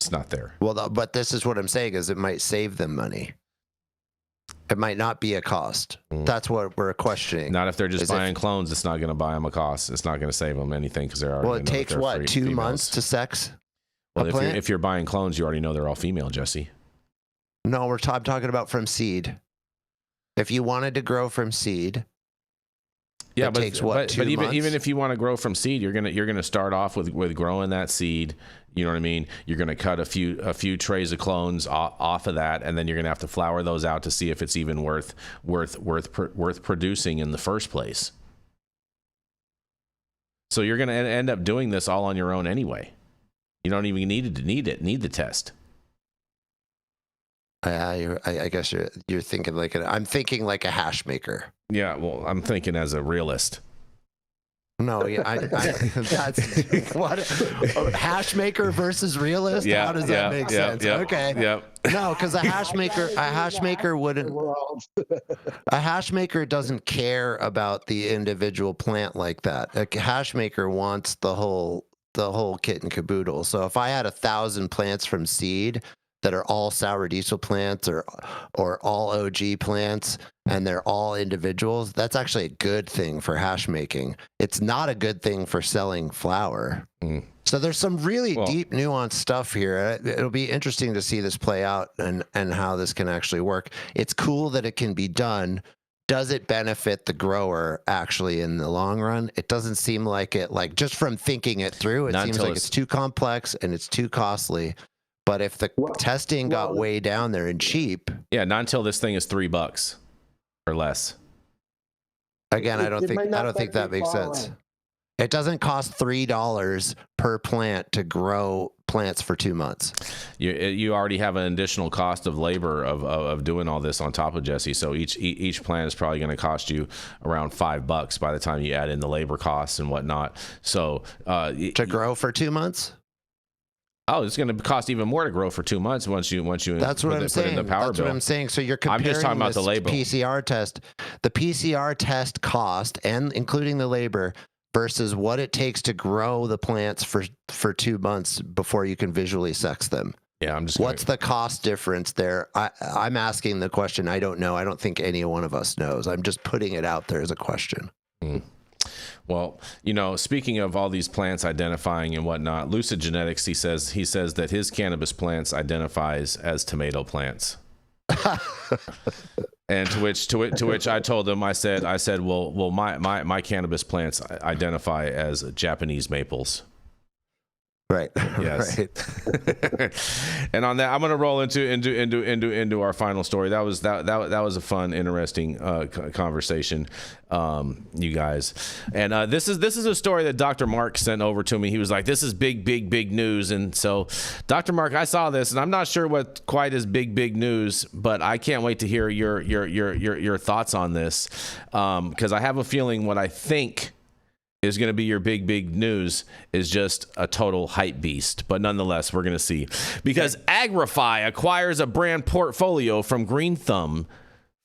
It's not there. Well, but this is what I'm saying, is it might save them money. It might not be a cost. That's what we're questioning. Not if they're just buying clones. It's not going to buy them a cost. It's not going to save them anything, because they're already. Well, it takes what, 2 months to sex? Well, if you're buying clones, you already know they're all female, Jesse. No, I'm talking about from seed. If you wanted to grow from seed, yeah, it takes what, 2 months? even if you want to grow from seed, you're gonna start off with growing that seed. You know what I mean? You're gonna cut a few trays of clones off of that, and then you're gonna have to flower those out to see if it's even worth producing in the first place. So you're gonna end up doing this all on your own anyway. You don't even need the test. I guess you're thinking like I'm thinking like a hash maker. Yeah, well, I'm thinking as a realist. No, yeah, that's what hash maker versus realist. Yeah, how does that make sense? Okay. Yep. No, because a hash maker wouldn't. A hash maker doesn't care about the individual plant like that. A hash maker wants the whole kit and caboodle. So if I had 1,000 plants from seed that are all sour diesel plants or all OG plants, and they're all individuals, that's actually a good thing for hash making. It's not a good thing for selling flour. So there's some really deep, nuanced stuff here. It'll be interesting to see this play out and how this can actually work. It's cool that it can be done, does it benefit the grower actually in the long run? It doesn't seem like it, like just from thinking it through, it seems like it's too complex and it's too costly. But if the testing got way down there and cheap. Yeah, not until this thing is $3 or less. Again, I don't think that makes sense. It doesn't cost $3 per plant to grow plants for 2 months. You already have an additional cost of labor of doing all this on top of Jesse. So each plant is probably going to cost you around $5 by the time you add in the labor costs and whatnot. So to grow for 2 months. Oh, it's going to cost even more to grow for 2 months once you That's what I'm saying. That's what I'm saying. So you're comparing I'm just talking about the labor. PCR test, the PCR test cost, and including the labor, versus what it takes to grow the plants for 2 months before you can visually sex them. Yeah, What's the cost difference there? I'm asking the question. I don't know. I don't think any one of us knows. I'm just putting it out there as a question. Well, speaking of all these plants identifying and whatnot, Lucid Genetics, he says that his cannabis plants identifies as tomato plants. And to which I told him, I said, well, my cannabis plants identify as Japanese maples. Right. Yes. Right. And on that, I'm going to roll into our final story. That was a fun, interesting conversation, you guys. And this is a story that Dr. Mark sent over to me. He was like, "This is big news." And so, Dr. Mark, I saw this, and I'm not sure what quite is big news, but I can't wait to hear your thoughts on this, because I have a feeling what I think is going to be your big news is just a total hype beast. But nonetheless, we're going to see. Because Agrify acquires a brand portfolio from Green Thumb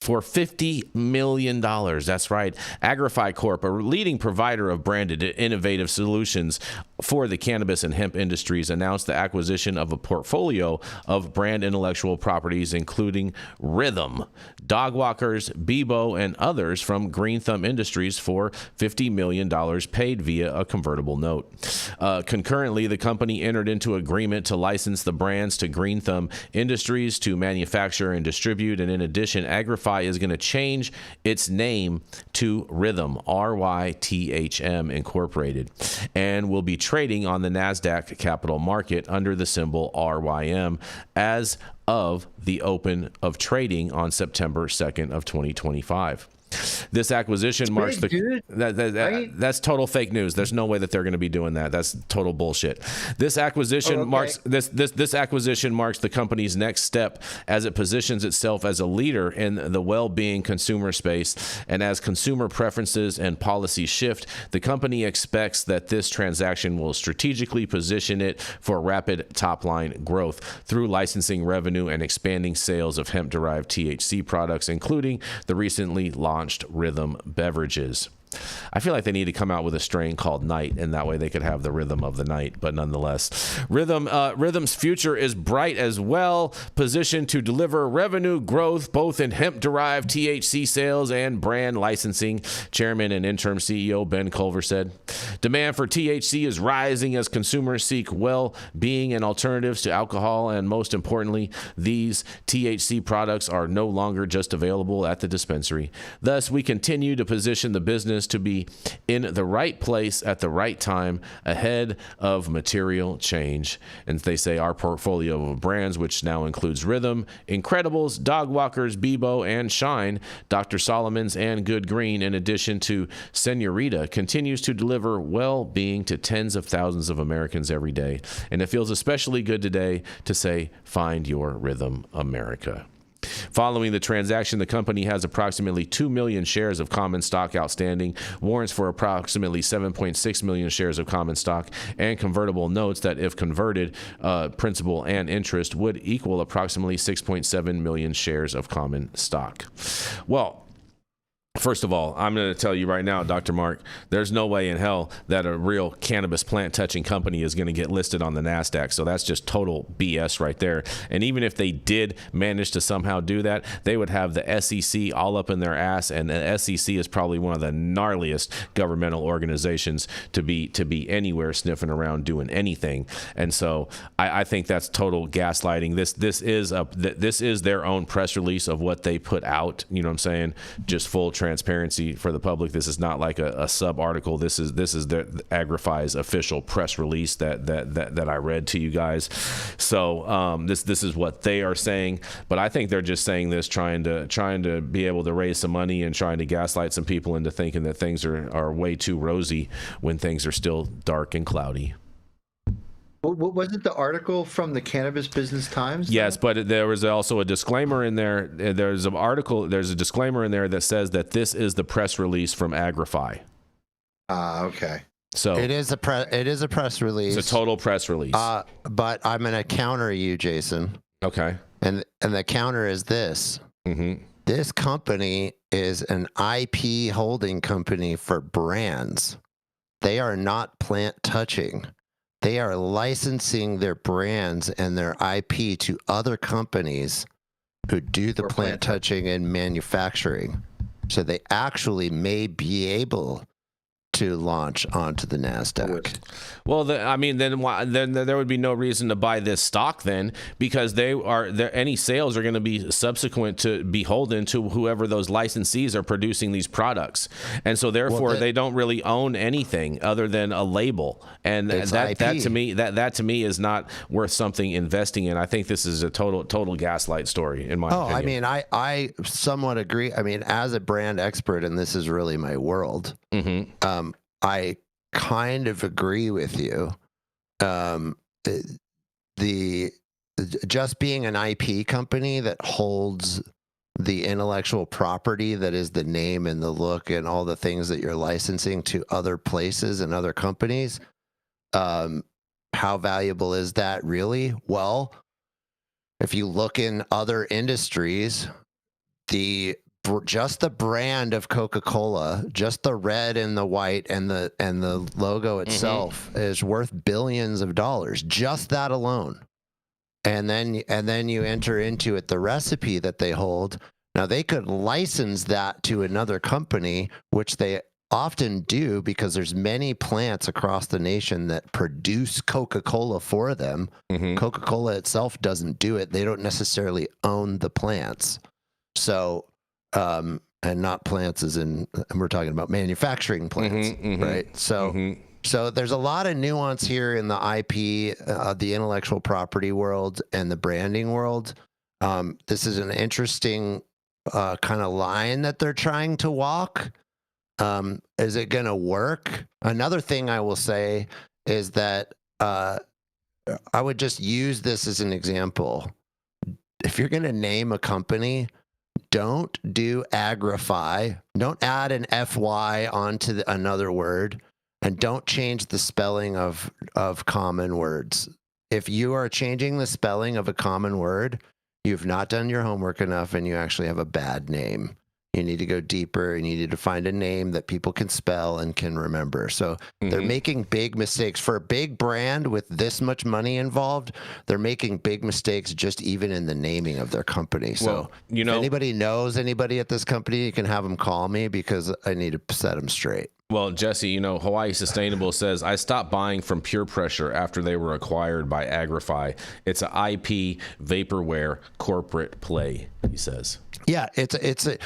for $50 million. That's right. Agrify Corp, a leading provider of branded innovative solutions for the cannabis and hemp industries, announced the acquisition of a portfolio of brand intellectual properties, including Rhythm, Dogwalkers, Bebo, and others from Green Thumb Industries for $50 million paid via a convertible note. Concurrently, the company entered into agreement to license the brands to Green Thumb Industries to manufacture and distribute, and in addition, Agrify is going to change its name to Rhythm, RYTHM Incorporated, and will be trading on the NASDAQ Capital Market under the symbol RYM as of the open of trading on September 2nd of 2025. This acquisition marks that's total fake news. There's no way that they're going to be doing that. That's total bullshit. This acquisition marks this acquisition marks the company's next step as it positions itself as a leader in the well-being consumer space. And as consumer preferences and policies shift, the company expects that this transaction will strategically position it for rapid top-line growth through licensing revenue and expanding sales of hemp-derived THC products, including the recently launched Rhythm beverages. I feel like they need to come out with a strain called Night, and that way they could have the rhythm of the night. But nonetheless, Rhythm's future is bright as well, positioned to deliver revenue growth both in hemp-derived THC sales and brand licensing. Chairman and interim CEO Ben Culver said, "Demand for THC is rising as consumers seek well-being and alternatives to alcohol, and most importantly, these THC products are no longer just available at the dispensary. Thus, we continue to position the business to be in the right place at the right time ahead of material change." And they say our portfolio of brands, which now includes Rhythm, Incredibles, Dogwalkers, Bebo, and Shine, Dr. Solomon's, and Good Green, in addition to Senorita, continues to deliver well-being to tens of thousands of Americans every day. And it feels especially good today to say, find your Rhythm, America. Following the transaction, the company has approximately 2 million shares of common stock outstanding, warrants for approximately 7.6 million shares of common stock, and convertible notes that, if converted, principal and interest would equal approximately 6.7 million shares of common stock. Well, First of all, I'm going to tell you right now, Dr. Mark, there's no way in hell that a real cannabis plant-touching company is going to get listed on the NASDAQ. So that's just total BS right there. And even if they did manage to somehow do that, they would have the SEC all up in their ass. And the SEC is probably one of the gnarliest governmental organizations to be anywhere sniffing around doing anything. And so I think that's total gaslighting. This is their own press release of what they put out. You know what I'm saying? Just full transparency for the public. This is not like a sub article. This is their Agrify's official press release that I read to you guys. So this is what they are saying. But I think they're just saying this trying to be able to raise some money and trying to gaslight some people into thinking that things are way too rosy when things are still dark and cloudy. Was it the article from the Cannabis Business Times? Yes, but there was also a disclaimer in there. There's a disclaimer in there that says that this is the press release from Agrify. Okay. So it is a press release. It's a total press release. But I'm going to counter you, Jason. Okay. And the counter is this. Mm-hmm. This company is an IP holding company for brands. They are not plant touching. They are licensing their brands and their IP to other companies who do the plant touching and manufacturing. So they actually may be able to launch onto the NASDAQ. Well, then there would be no reason to buy this stock then, because any sales are going to be subsequent to beholden to whoever those licensees are producing these products, and so therefore they don't really own anything other than a label, and that to me is not worth something investing in. I think this is a total gaslight story in my opinion. I mean, I somewhat agree. I mean, as a brand expert, and this is really my world. Mm-hmm. I kind of agree with you. Just being an IP company that holds the intellectual property that is the name and the look and all the things that you're licensing to other places and other companies, how valuable is that really? Well, if you look in other industries, just the brand of Coca-Cola, just the red and the white and the logo itself is worth billions of dollars. Just that alone. And then you enter into it the recipe that they hold. Now they could license that to another company, which they often do because there's many plants across the nation that produce Coca-Cola for them. Coca-Cola itself doesn't do it. They don't necessarily own the plants. So and not plants as in, we're talking about manufacturing plants, right? So there's a lot of nuance here in the IP, the intellectual property world and the branding world. This is an interesting kind of line that they're trying to walk. Is it going to work? Another thing I will say is that I would just use this as an example. If you're going to name a company, don't do Agrify. Don't add an FY onto another word, and don't change the spelling of common words. If you are changing the spelling of a common word, you've not done your homework enough, and you actually have a bad name. You need to go deeper, and you need to find a name that people can spell and can remember. So they're making big mistakes. For a big brand with this much money involved, they're making big mistakes just even in the naming of their company. So if anybody knows anybody at this company, you can have them call me because I need to set them straight. Well, Jesse, Hawaii Sustainable says, I stopped buying from Pure Pressure after they were acquired by Agrify. It's an IP vaporware corporate play, he says. Yeah, it's an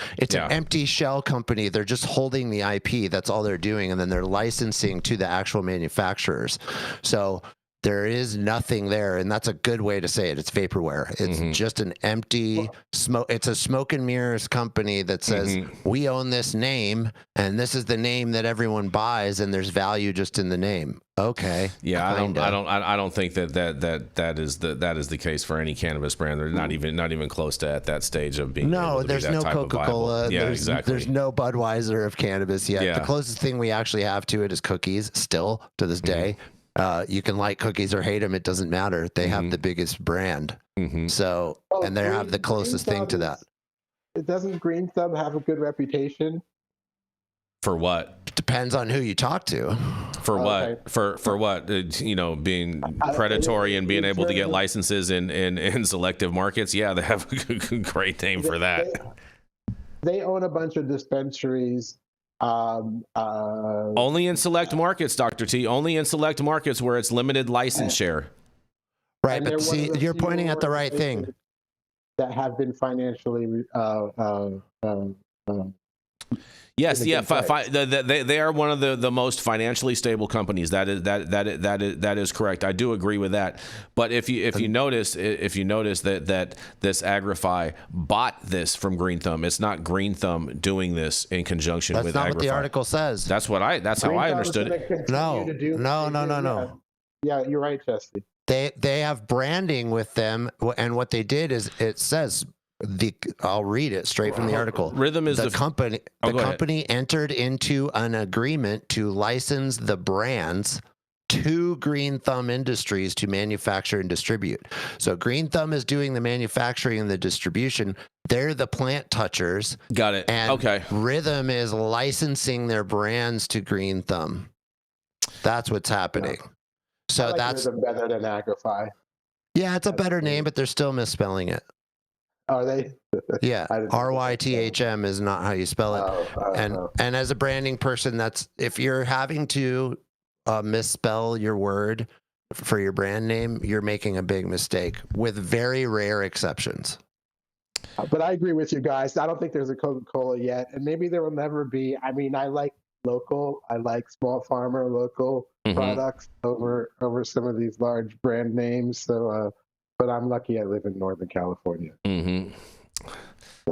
empty shell company. They're just holding the IP. That's all they're doing. And then they're licensing to the actual manufacturers. So there is nothing there. And that's a good way to say it. It's vaporware. It's just an empty smoke. It's a smoke and mirrors company that says, we own this name and this is the name that everyone buys. And there's value just in the name. Okay. Yeah, I don't think that is the case for any cannabis brand. They're not even close to at that stage of being. No, there's no Coca-Cola. Yeah, exactly. There's no Budweiser of cannabis yet. Yeah. The closest thing we actually have to it is cookies. Still to this day, you can like cookies or hate them. It doesn't matter. They have the biggest brand. So and they have the closest thing to that. Doesn't Green Thumb have a good reputation? For what? Depends on who you talk to. For what? For what? Being predatory and being able to get licenses in selective markets. Yeah, they have a great name for that. They own a bunch of dispensaries. Only in select markets, Dr. T. Only in select markets where it's limited license share. Right, but see, you're pointing at the right thing. That have been financially. Yes, yeah, they are one of the most financially stable companies. That is correct. I do agree with that. But if you notice that this Agrify bought this from Green Thumb, it's not Green Thumb doing this in conjunction with Agrify. That's not what the article says. That's how I understood it. No. Yeah, you're right, Jesse. They have branding with them, and what they did is it says. I'll read it straight from the article. Rhythm is the company. The company entered into an agreement to license the brands to Green Thumb Industries to manufacture and distribute. So Green Thumb is doing the manufacturing and the distribution. They're the plant touchers. Got it. And okay. Rhythm is licensing their brands to Green Thumb. That's what's happening. Yeah. So that's Rhythm better than Agrify. Yeah, it's a better name, but they're still misspelling it. Are they? Yeah, RYTHM is not how you spell it. And as a branding person, that's if you're having to misspell your word for your brand name, you're making a big mistake, with very rare exceptions. But I agree with you guys. I don't think there's a Coca-Cola yet, and maybe there will never be. I mean, I like local. I like small farmer local products over some of these large brand names. So. But I'm lucky I live in Northern California. Mm-hmm.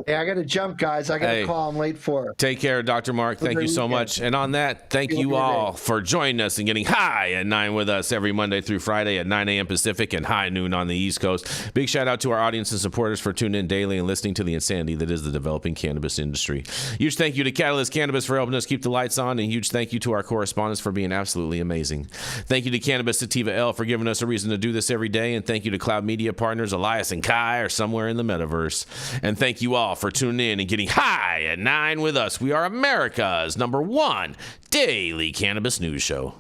Hey, I got to jump, guys. I got a call I'm late for. Take care, Dr. Mark. Thank you so much. And on that, thank you all for joining us and getting high at 9 with us every Monday through Friday at 9 a.m. Pacific and high noon on the East Coast. Big shout out to our audience and supporters for tuning in daily and listening to the insanity that is the developing cannabis industry. Huge thank you to Catalyst Cannabis for helping us keep the lights on, and huge thank you to our correspondents for being absolutely amazing. Thank you to Cannabis Sativa L for giving us a reason to do this every day, and thank you to Cloud Media partners Elias and Kai are somewhere in the metaverse. And thank you all for tuning in and getting high at 9 with us. We are America's #1 daily cannabis news show.